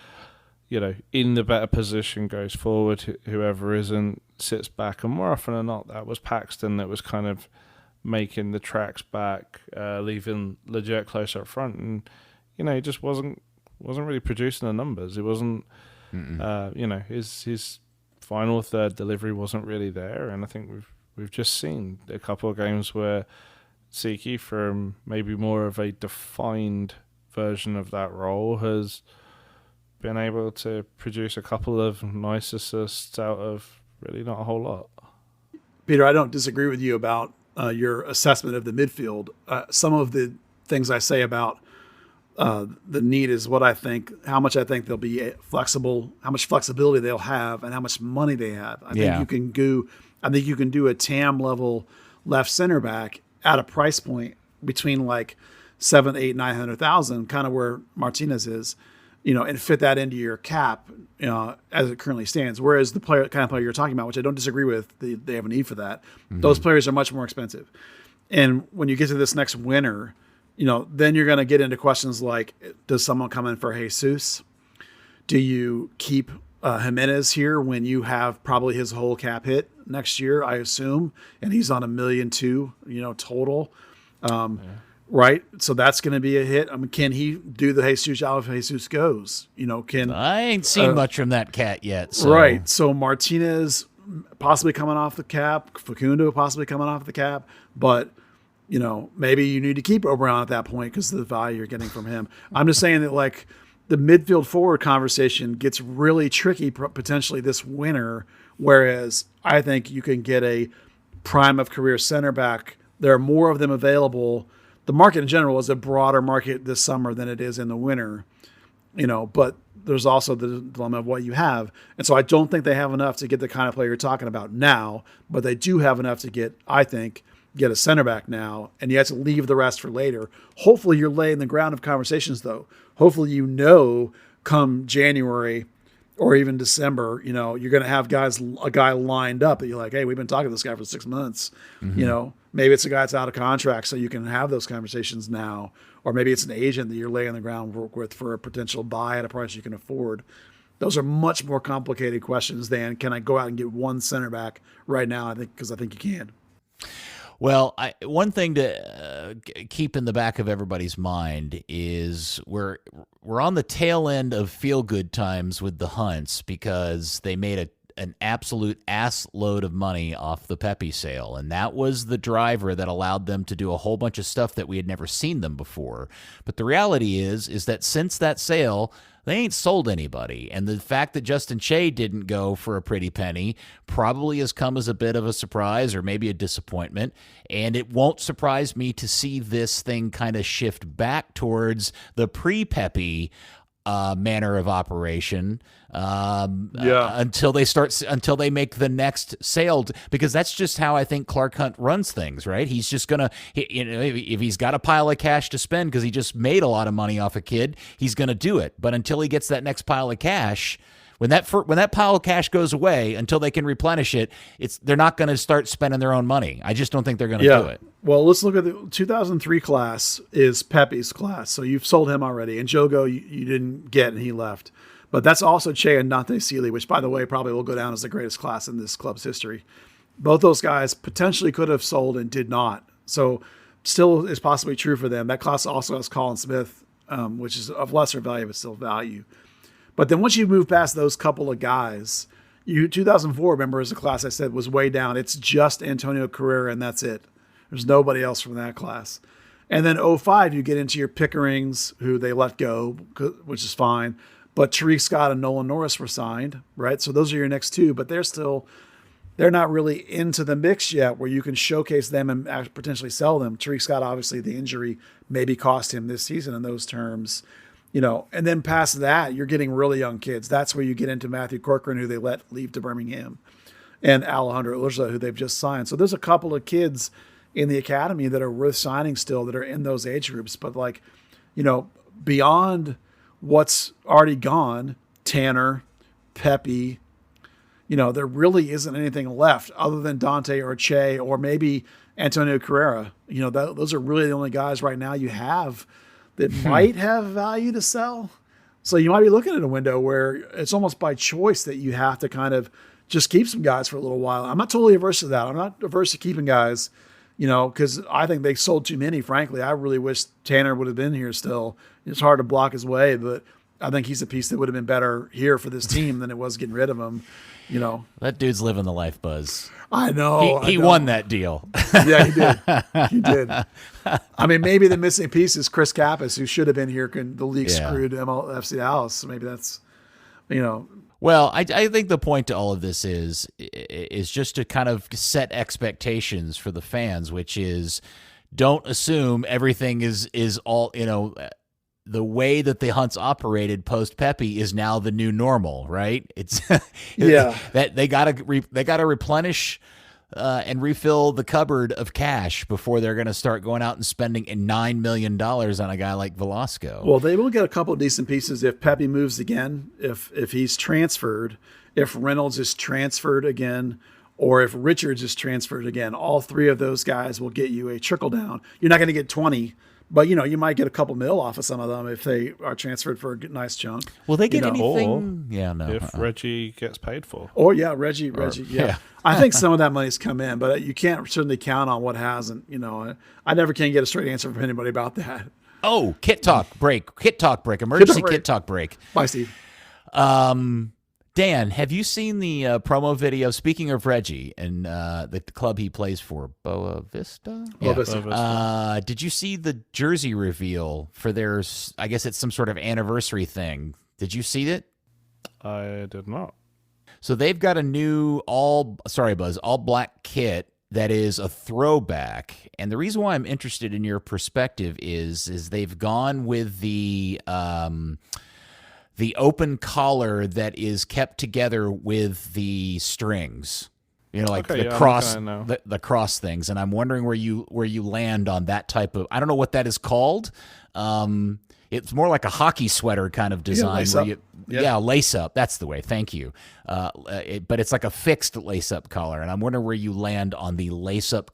in the better position goes forward. Whoever isn't sits back. And more often than not, that was Paxton that was kind of making the tracks back, leaving Leggett closer up front. And he just wasn't really producing the numbers. It wasn't, his final third delivery wasn't really there. And I think we've just seen a couple of games where Siki, from maybe more of a defined version of that role, has been able to produce a couple of nice assists out of really not a whole lot. Peter, I don't disagree with you about your assessment of the midfield. Some of the things I say about the need is how much I think they'll be flexible, how much flexibility they'll have, and how much money they have. I think you can do a TAM level left center back at a price point between like 700, 800, 900,000, kind of where Martinez is, and fit that into your cap, as it currently stands. Whereas the kind of player you're talking about, which I don't disagree with, they have a need for that. Mm-hmm. Those players are much more expensive. And when you get to this next winter, then you're going to get into questions like, does someone come in for Jesus? Do you keep Jimenez here when you have probably his whole cap hit next year, I assume, and he's on $1.2 million, total. Right. So that's going to be a hit. I mean, can he do the Jesus job if Jesus goes? I ain't seen much from that cat yet. So. Right. So Martinez possibly coming off the cap, Facundo possibly coming off the cap, but maybe you need to keep Obrian at that point because of the value you're getting from him. I'm just saying that like the midfield forward conversation gets really tricky potentially this winter, whereas I think you can get a prime of career center back. There are more of them available. The market in general is a broader market this summer than it is in the winter, but there's also the dilemma of what you have. And so I don't think they have enough to get the kind of player you're talking about now, but they do have enough to get a center back now, and you have to leave the rest for later. Hopefully you're laying the ground of conversations though. Hopefully, come January or even December, you're going to have a guy lined up that you're like, hey, we've been talking to this guy for 6 months. Mm-hmm. Maybe it's a guy that's out of contract, so you can have those conversations now. Or maybe it's an agent that you're laying the groundwork with for a potential buy at a price you can afford. Those are much more complicated questions than can I go out and get one center back right now? Because I think you can. Well, one thing to keep in the back of everybody's mind is we're on the tail end of feel-good times with the Hunts because they made an absolute ass load of money off the Pepe sale, and that was the driver that allowed them to do a whole bunch of stuff that we had never seen them before. But the reality is that since that sale, they ain't sold anybody. And the fact that Justin Che didn't go for a pretty penny probably has come as a bit of a surprise or maybe a disappointment. And it won't surprise me to see this thing kind of shift back towards the pre-Pepe manner of operation until they make the next sale, because that's just how I think Clark Hunt runs things, right? He's just gonna, if he's got a pile of cash to spend because he just made a lot of money off a kid, he's gonna do it. But until he gets that next pile of cash, when that pile of cash goes away, until they can replenish it, they're not going to start spending their own money. I just don't think they're going to do it. Well, let's look at the 2003 class is Pepe's class. So you've sold him already. And Jogo you didn't get and he left. But that's also Che and Nate Seeley, which, by the way, probably will go down as the greatest class in this club's history. Both those guys potentially could have sold and did not. So still is possibly true for them. That class also has Colin Smith which is of lesser value but still value. But then once you move past those couple of guys, 2004, remember, as a class I said was way down. It's just Antonio Carrera and that's it. There's nobody else from that class. And then 05, you get into your Pickerings, who they let go, which is fine. But Tariq Scott and Nolan Norris were signed, right? So those are your next two, but they're not really into the mix yet where you can showcase them and potentially sell them. Tariq Scott, obviously, the injury maybe cost him this season in those terms. And then past that, you're getting really young kids. That's where you get into Matthew Corcoran, who they let leave to Birmingham, and Alejandro Urza, who they've just signed. So there's a couple of kids in the academy that are worth signing still that are in those age groups. But beyond what's already gone, Tanner, Pepe, there really isn't anything left other than Dante or Che or maybe Antonio Carrera. Those are really the only guys right now you have that might have value to sell. So you might be looking at a window where it's almost by choice that you have to kind of just keep some guys for a little while. I'm not totally averse to that. I'm not averse to keeping guys, because I think they sold too many, frankly. I really wish Tanner would have been here still. It's hard to block his way, but I think he's a piece that would have been better here for this team than it was getting rid of him. That dude's living the life, Buzz. I know. He won that deal. Yeah, he did. He did. I mean, maybe the missing piece is Chris Kappas, who should have been here. The league screwed FC Dallas. So maybe that's, Well, I think the point to all of this is just to kind of set expectations for the fans, which is don't assume everything is all, the way that the Hunts operated post Pepe is now the new normal, right? It's that they gotta replenish and refill the cupboard of cash before they're going to start going out and spending $9 million on a guy like Velasco. Well, they will get a couple of decent pieces if Pepe moves again, if he's transferred, if Reynolds is transferred again, or if Richards is transferred again. All three of those guys will get you a trickle down. You're not going to get 20. But, you might get a couple mil off of some of them if they are transferred for a nice chunk. Will they get anything? Or yeah, no. If Reggie gets paid for. Oh, yeah, Reggie, yeah. I think some of that money's come in, but you can't certainly count on what hasn't. I never can get a straight answer from anybody about that. Oh, Kit Talk break. Emergency Kit Talk break. Bye, Steve. Dan, have you seen the promo video? Speaking of Reggie and the club he plays for, Boa Vista? Boa Vista. Did you see the jersey reveal for their, I guess it's some sort of anniversary thing? Did you see it? I did not. So they've got a new all black kit that is a throwback. And the reason why I'm interested in your perspective is they've gone with the open collar that is kept together with the strings, the cross things. And I'm wondering where you land on that type of, I don't know what that is called. It's more like a hockey sweater kind of design. Lace up. That's the way. Thank you. But it's like a fixed lace up collar. And I'm wondering where you land on the lace up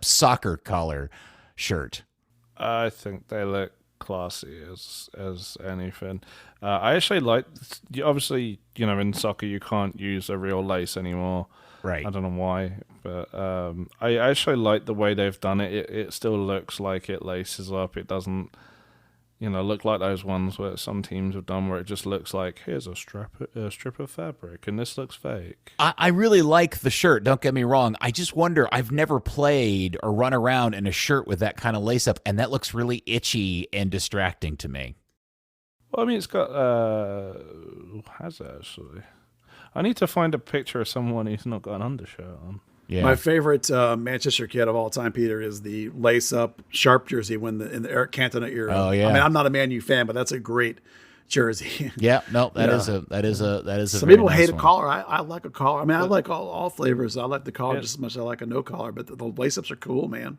soccer collar shirt. I think they look classy as anything. I actually like, obviously, in soccer you can't use a real lace anymore. Right. I don't know why, but I actually like the way they've done it. It still looks like it laces up. It doesn't, look like those ones where some teams have done where it just looks like, here's a strip of fabric and this looks fake. I really like the shirt, don't get me wrong. I just wonder, I've never played or run around in a shirt with that kind of lace up, and that looks really itchy and distracting to me. Well, I mean, it's got, has it actually? I need to find a picture of someone who's not got an undershirt on. Yeah. My favorite Manchester kid of all time, Peter, is the lace-up sharp jersey in the Eric Cantona era. Oh yeah. I mean, I'm not a Man U fan, but that's a great jersey. Yeah, no, that is a. Some people hate a collar. I like a collar. I mean, I like all flavors. I like the collar just as much as I like a no collar. But the lace-ups are cool, man.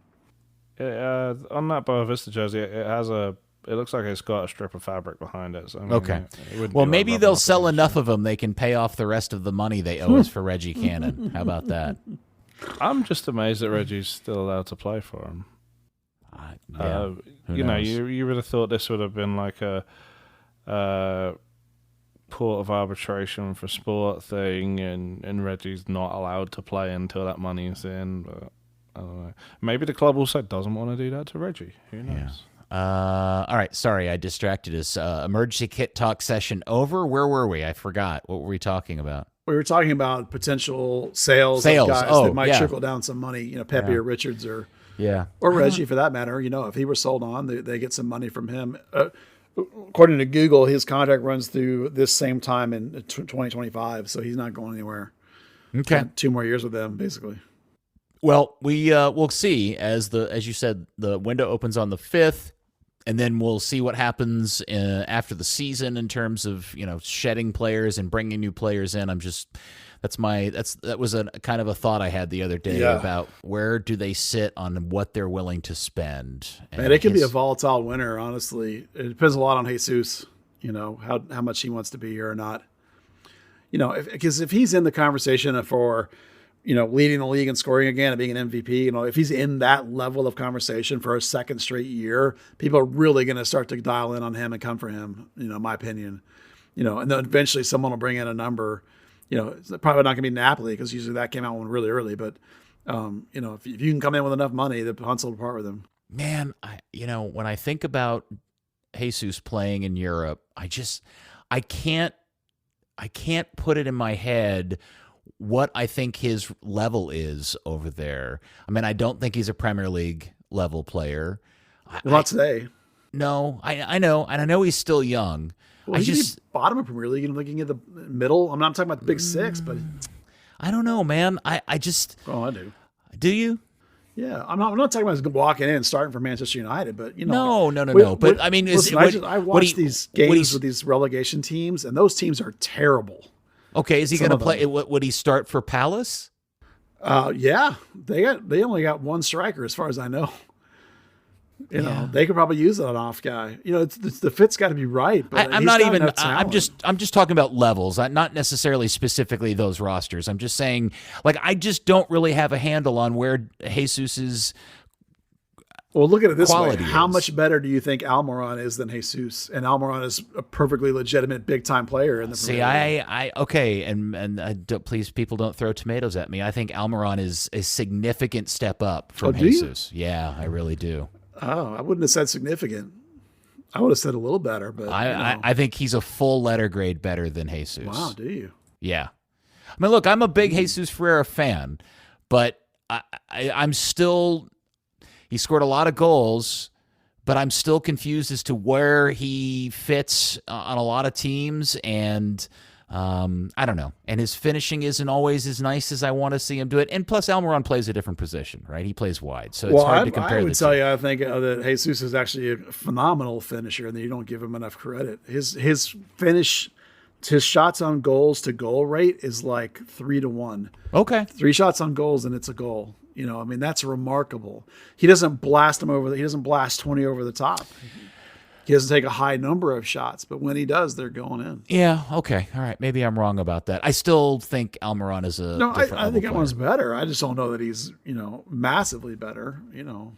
On that Boa Vista jersey, it looks like it's got a strip of fabric behind it. So, I mean, okay. Well, maybe they'll sell enough of them they can pay off the rest of the money they owe us for Reggie Cannon. How about that? I'm just amazed that Reggie's still allowed to play for him. You would have thought this would have been like a court of arbitration for sport thing, and Reggie's not allowed to play until that money's in. But I don't know. Maybe the club also doesn't want to do that to Reggie. Who knows? All right, sorry, I distracted us. Emergency kit talk session over. Where were we? I forgot. What were we talking about? We were talking about potential sales of guys that might trickle down some money. Pepe or Richards or Reggie for that matter. If he were sold on, they get some money from him. According to Google, his contract runs through this same time in 2025, so he's not going anywhere. Okay, 2 more years with them, basically. Well, we'll see as you said, the window opens on the 5th, and then we'll see what happens after the season in terms of shedding players and bringing new players in. That was a kind of a thought I had the other day about where do they sit on what they're willing to spend. And it could be a volatile winter, honestly. It depends a lot on Jesus, how much he wants to be here or not. Because if he's in the conversation for, leading the league and scoring again and being an MVP, if he's in that level of conversation for a second straight year, people are really going to start to dial in on him and come for him, my opinion. And then eventually someone will bring in a number. It's probably not going to be Napoli because usually that came out one really early. But, if you can come in with enough money, the Hunts will part with him. Man, when I think about Jesus playing in Europe, I can't put it in my head what I think his level is over there. I mean, I don't think he's a Premier League level player. Not today. No, I know. And I know he's still young. Well, he's bottom of Premier League and looking at the middle. I'm not talking about the big 6, but I don't know, man. I just. Oh, I do. Do you? Yeah, I'm not talking about walking in and starting for Manchester United, but No. But I mean, I watch these games with these relegation teams, and those teams are terrible. Okay, is he going to play? Would he start for Palace? Yeah, they only got one striker as far as I know. They could probably use an off guy. The fit's got to be right. But I'm not even. I'm just talking about levels, not necessarily specifically those rosters. I'm just saying, I just don't really have a handle on where Jesus's. Well, look at it this way: how much better do you think Almiron is than Jesus? And Almiron is a perfectly legitimate big time player in the. See, okay, and please, people don't throw tomatoes at me. I think Almiron is a significant step up from Jesus. Yeah, I really do. Oh, I wouldn't have said significant. I would have said a little better, but I think he's a full letter grade better than Jesus. Wow, do you? Yeah. I mean, look, I'm a big Jesus Ferreira fan, but I'm still. He scored a lot of goals, but I'm still confused as to where he fits on a lot of teams, and I don't know. And his finishing isn't always as nice as I want to see him do it. And plus, Almiron plays a different position, right? He plays wide, so it's hard to compare. I would tell you, I think that Jesus is actually a phenomenal finisher, and that you don't give him enough credit. His finish, his shots on goals to goal rate is like 3-1. Okay, 3 shots on goals, and it's a goal. That's remarkable. He doesn't blast them over. He doesn't blast 20 over the top. He doesn't take a high number of shots, but when he does, they're going in. Yeah. Okay. All right. Maybe I'm wrong about that. I still think Almiron is a. No, I think Almiron's better. I just don't know that he's massively better. Well,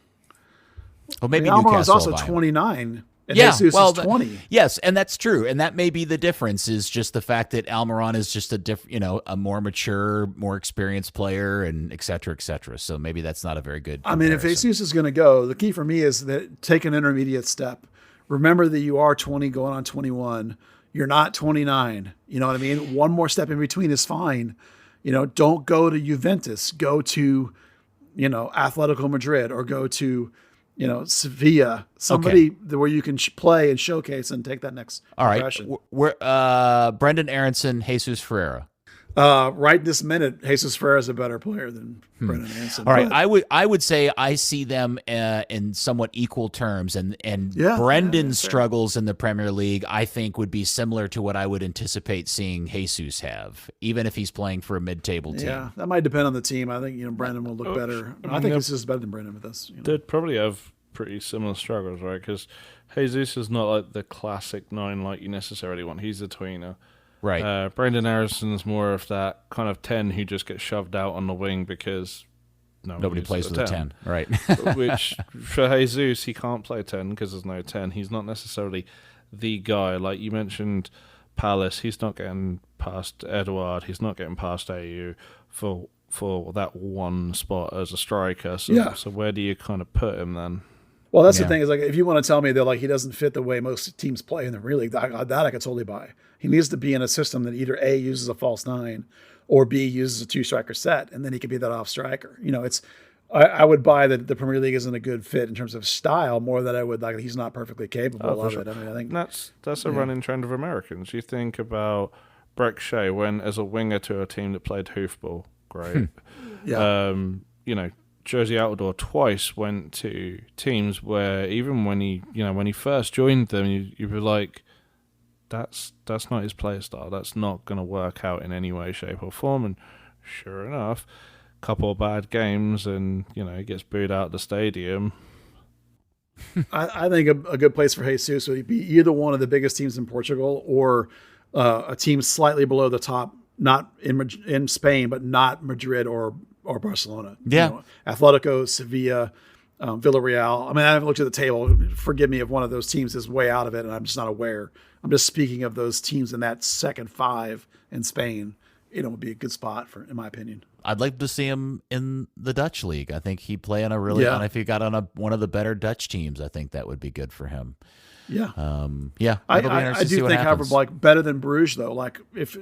maybe Almiron's also 29. And Jesus is 20. Yes, and that's true. And that may be the difference, is just the fact that Almiron is just a more mature, more experienced player, and et cetera, et cetera. So maybe that's not a very good comparison. I mean, if Jesus is going to go, the key for me is that take an intermediate step. Remember that you are 20 going on 21. You're not 29. You know what I mean? One more step in between is fine. Don't go to Juventus. Go to, Atletico Madrid, or go to, Sevilla, somebody where you can play and showcase and take that next progression. We're Brendan Aronson, Jesus Ferreira. Right this minute, Jesus Ferreira is a better player than Brendan Aronson. All right, I would say I see them in somewhat equal terms, and Brendan's struggles in the Premier League, I think, would be similar to what I would anticipate seeing Jesus have, even if he's playing for a mid-table team. Yeah, that might depend on the team. I think Brendan will look better. I think Jesus is better than Brendan with this. They'd probably have pretty similar struggles, right? Because Jesus is not like the classic 9 like you necessarily want. He's a tweener. Right. Brendan Aronson more of that kind of 10 who just gets shoved out on the wing because nobody plays with a 10. Right. Which for Jesus, he can't play 10 because there's no 10. He's not necessarily the guy. Like you mentioned, Palace, he's not getting past Edouard. He's not getting past AU for that one spot as a striker. So where do you kind of put him then? Well, that's the Yeah. thing is like if you want to tell me that like he doesn't fit the way most teams play in the Premier League, that I could totally buy. He needs to be in a system that either A uses a false nine or B uses a two striker set, and then he could be that off striker. I would buy that the Premier League isn't a good fit in terms of style more than I would like he's not perfectly capable of sure. it. I mean, I think That's a running trend of Americans. You think about Breck Shea went as a winger to a team that played hoofball. Great. yeah. Jersey Outdoor twice went to teams where even when he first joined them, you were like, that's not his play style. That's not going to work out in any way, shape, or form. And sure enough, couple of bad games, and he gets booed out of the stadium. I think a good place for Jesus would be either one of the biggest teams in Portugal or a team slightly below the top, not in Spain, but not Madrid or Barcelona. Yeah. Atletico, Sevilla, Villarreal. I mean, I haven't looked at the table. Forgive me if one of those teams is way out of it and I'm just not aware. I'm just speaking of those teams in that second five in Spain. Would be a good spot in my opinion. I'd like to see him in the Dutch league. I think he'd play on and if he got on one of the better Dutch teams, I think that would be good for him. Yeah. It'll be interesting I to see do what think, however, happens. like better than Bruges though. Like if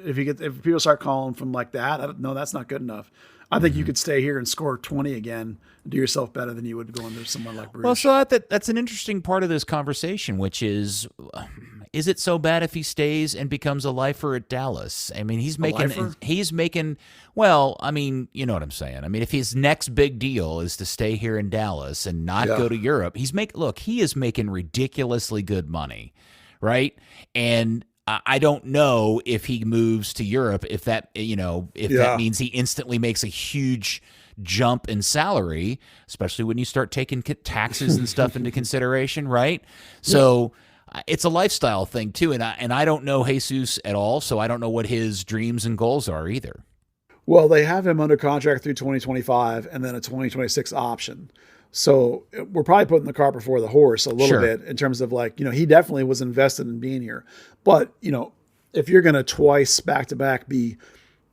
people start calling from like that, no, that's not good enough. I think you could stay here and score 20 again and do yourself better than you would going to someone like Bruges. Well, so that's an interesting part of this conversation, which is it so bad if he stays and becomes a lifer at Dallas? I mean, he's making, well, I mean, you know what I'm saying. I mean, if his next big deal is to stay here in Dallas and not go to Europe, he is making ridiculously good money, right? And I don't know if he moves to Europe, if that means he instantly makes a huge jump in salary, especially when you start taking taxes and stuff into consideration, right? So it's a lifestyle thing too, and I don't know Jesus at all, so I don't know what his dreams and goals are either. Well, they have him under contract through 2025 and then a 2026 option. So we're probably putting the cart before the horse a little bit in terms of like, he definitely was invested in being here. But, if you're going to twice back-to-back be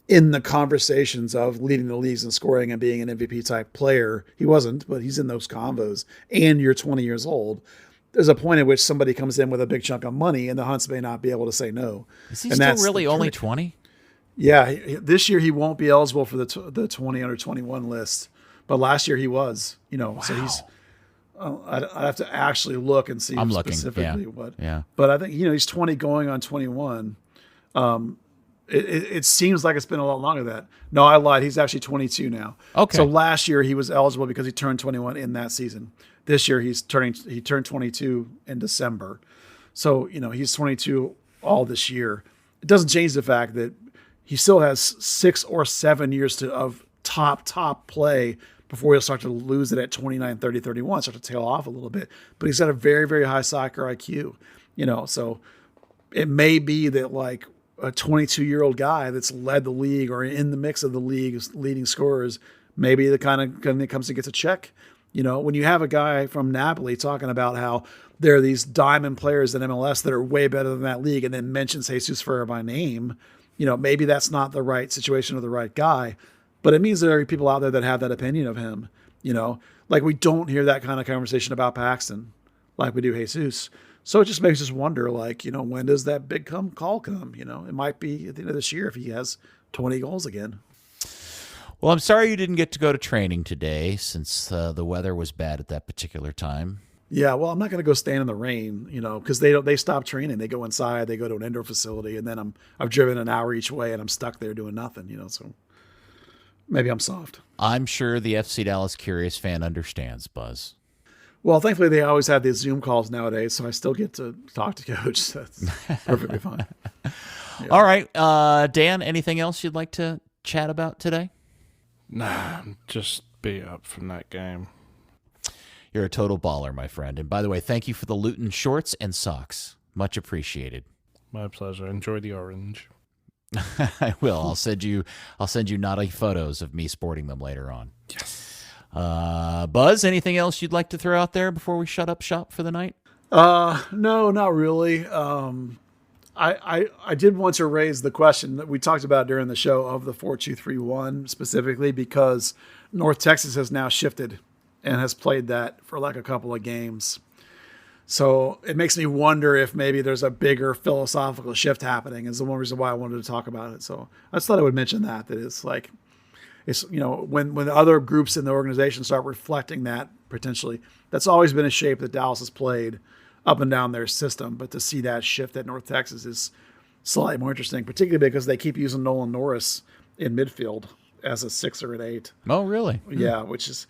in the conversations of leading the leagues and scoring and being an MVP type player, he wasn't, but he's in those combos, and you're 20 years old, there's a point at which somebody comes in with a big chunk of money and the Hunts may not be able to say no. Is he still really only 20? Yeah. This year he won't be eligible for the 20 under 21 list. But last year he was, so he's. I'd have to actually look and see specifically what. Yeah. But I think he's 20 going on 21. It seems like it's been a lot longer than that. No, I lied. He's actually 22 now. Okay. So last year he was eligible because he turned 21 in that season. This year he turned 22 in December. So he's 22 all this year. It doesn't change the fact that he still has 6 or 7 years of top play before he'll start to lose it at 29, 30, 31, start to tail off a little bit. But he's got a very, very high soccer IQ, so it may be that like a 22-year-old guy that's led the league or in the mix of the league's leading scorers, maybe the kind of guy that comes and gets a check. When you have a guy from Napoli talking about how there are these diamond players in MLS that are way better than that league and then mentions Jesus Ferreira by name, maybe that's not the right situation or the right guy. But it means there are people out there that have that opinion of him, like we don't hear that kind of conversation about Paxton like we do Jesus. So it just makes us wonder, like, when does that big call come? It might be at the end of this year if he has 20 goals again. Well, I'm sorry you didn't get to go to training today since the weather was bad at that particular time. Yeah, well, I'm not going to go stand in the rain, because they stop training. They go inside, they go to an indoor facility, and then I've driven an hour each way and I'm stuck there doing nothing, so. Maybe I'm soft. I'm sure the FC Dallas Curious fan understands, Buzz. Well, thankfully, they always have these Zoom calls nowadays, so I still get to talk to Coach. That's perfectly fine. Yeah. All right. Dan, anything else you'd like to chat about today? Nah, just beat up from that game. You're a total baller, my friend. And by the way, thank you for the Luton shorts and socks. Much appreciated. My pleasure. Enjoy the orange. I will. I'll send you naughty photos of me sporting them later on. Yes. Buzz, anything else you'd like to throw out there before we shut up shop for the night? No, not really. I did want to raise the question that we talked about during the show of the 4-2-3-1 specifically because North Texas has now shifted and has played that for like a couple of games. So it makes me wonder if maybe there's a bigger philosophical shift happening, is the one reason why I wanted to talk about it. So I just thought I would mention that it's like, it's, you know, when other groups in the organization start reflecting that potentially, that's always been a shape that Dallas has played up and down their system. But to see that shift at North Texas is slightly more interesting, particularly because they keep using Nolan Norris in midfield as a 6 or an 8. Oh, really? Yeah, which is,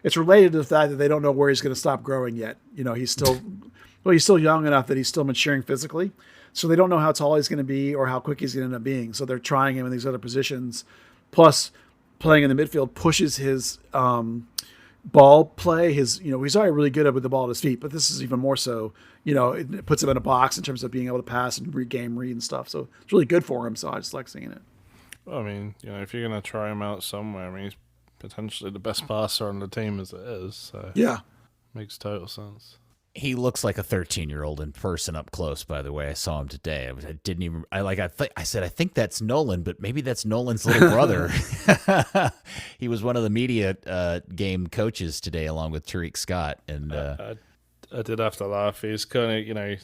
it's related to the fact that they don't know where he's going to stop growing yet. You know, he's still young enough that he's still maturing physically. So they don't know how tall he's going to be or how quick he's going to end up being. So they're trying him in these other positions. Plus, playing in the midfield pushes his ball play. He's already really good with the ball at his feet, but this is even more so. You know, it puts him in a box in terms of being able to pass and read and stuff. So it's really good for him. So I just like seeing it. Well, I mean, you know, if you're going to try him out somewhere, I mean, he's potentially the best passer on the team as it is. So yeah, makes total sense. He looks like a 13-year-old in person up close, by the way. I saw him today. I said, I think that's Nolan, but maybe that's Nolan's little brother. He was one of the media game coaches today, along with Tariq Scott. And I did have to laugh. He's kind of, you know,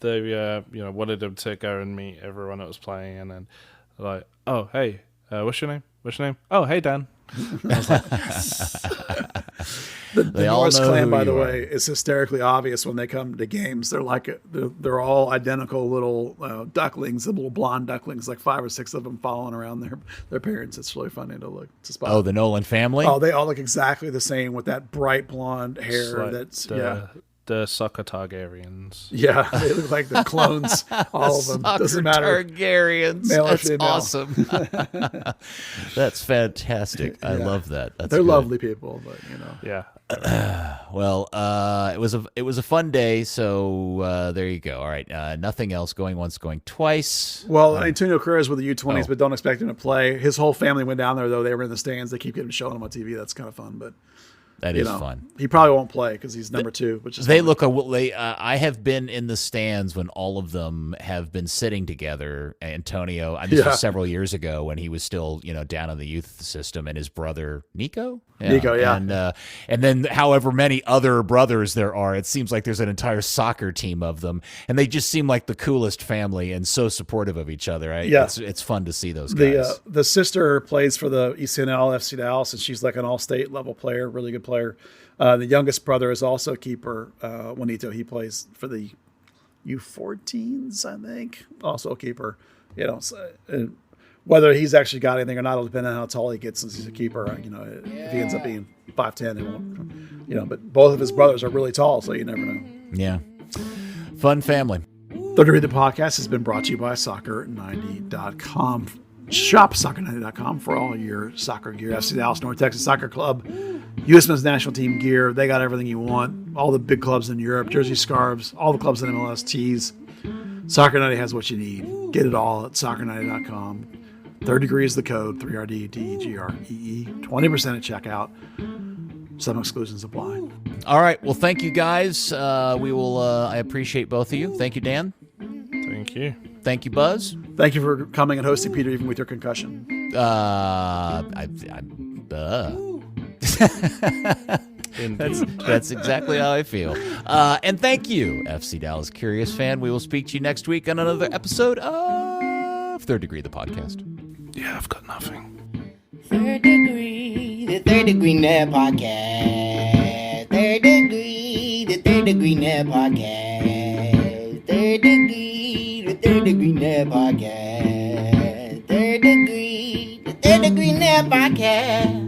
they wanted him to go and meet everyone that was playing, and then like, oh, hey, what's your name? What's your name? Oh, hey, Dan. The Norris clan, by the way, is hysterically obvious when they come to games. They're like they're all identical little ducklings, the little blonde ducklings, like 5 or 6 of them following around their parents. It's really funny to look. To spot. Oh, the Nolan family. Oh, they all look exactly the same with that bright blonde hair. Like the soccer Targaryens. Yeah, they look like the clones. All of them. Doesn't matter. Targaryens. Male That's or female. Awesome. That's fantastic. I love that. They're good. Lovely people, but you know. Yeah. Well, it was a fun day. So there you go. All right. Nothing else. Going once, going twice. Well, Antonio Carrera's with the U20s, but don't expect him to play. His whole family went down there, though. They were in the stands. They keep showing him on TV. That's kind of fun, but. That is fun. He probably won't play because he's number 2. Which is I have been in the stands when all of them have been sitting together. Antonio, this was several years ago when he was still, down in the youth system, and his brother Nico. Yeah. And then however many other brothers there are, it seems like there's an entire soccer team of them, and they just seem like the coolest family and so supportive of each other. It's fun to see those guys. The sister plays for the ECNL FC Dallas, and she's like an all-state level player, really good player. The youngest brother is also a keeper, Juanito. He plays for the U14s, I think, also a keeper. Whether he's actually got anything or not will depend on how tall he gets since he's a keeper. If he ends up being 5'10", it won't. But both of his brothers are really tall, so you never know. Yeah. Fun family. Third Degree, the podcast, has been brought to you by Soccer90.com. Shop Soccer90.com for all your soccer gear. FC Dallas, North Texas Soccer Club, U.S. Men's National Team gear. They got everything you want. All the big clubs in Europe, jersey, scarves, all the clubs in MLS, tees. Soccer90 has what you need. Get it all at Soccer90.com. Third Degree is the code, 3RDDEGREE. 20% at checkout. Some exclusions apply. All right. Well, thank you, guys. I appreciate both of you. Thank you, Dan. Thank you. Thank you, Buzz. Thank you for coming and hosting, Peter, even with your concussion. That's exactly how I feel. And thank you, FC Dallas Curious fan. We will speak to you next week on another episode of Third Degree, the podcast. Yeah, I've got nothing. Third Degree, the Third Degree Net Podcast. Third Degree, the Third Degree Net Podcast. Third Degree, the Third Degree Net Podcast. Third Degree, the Third Degree Net Podcast.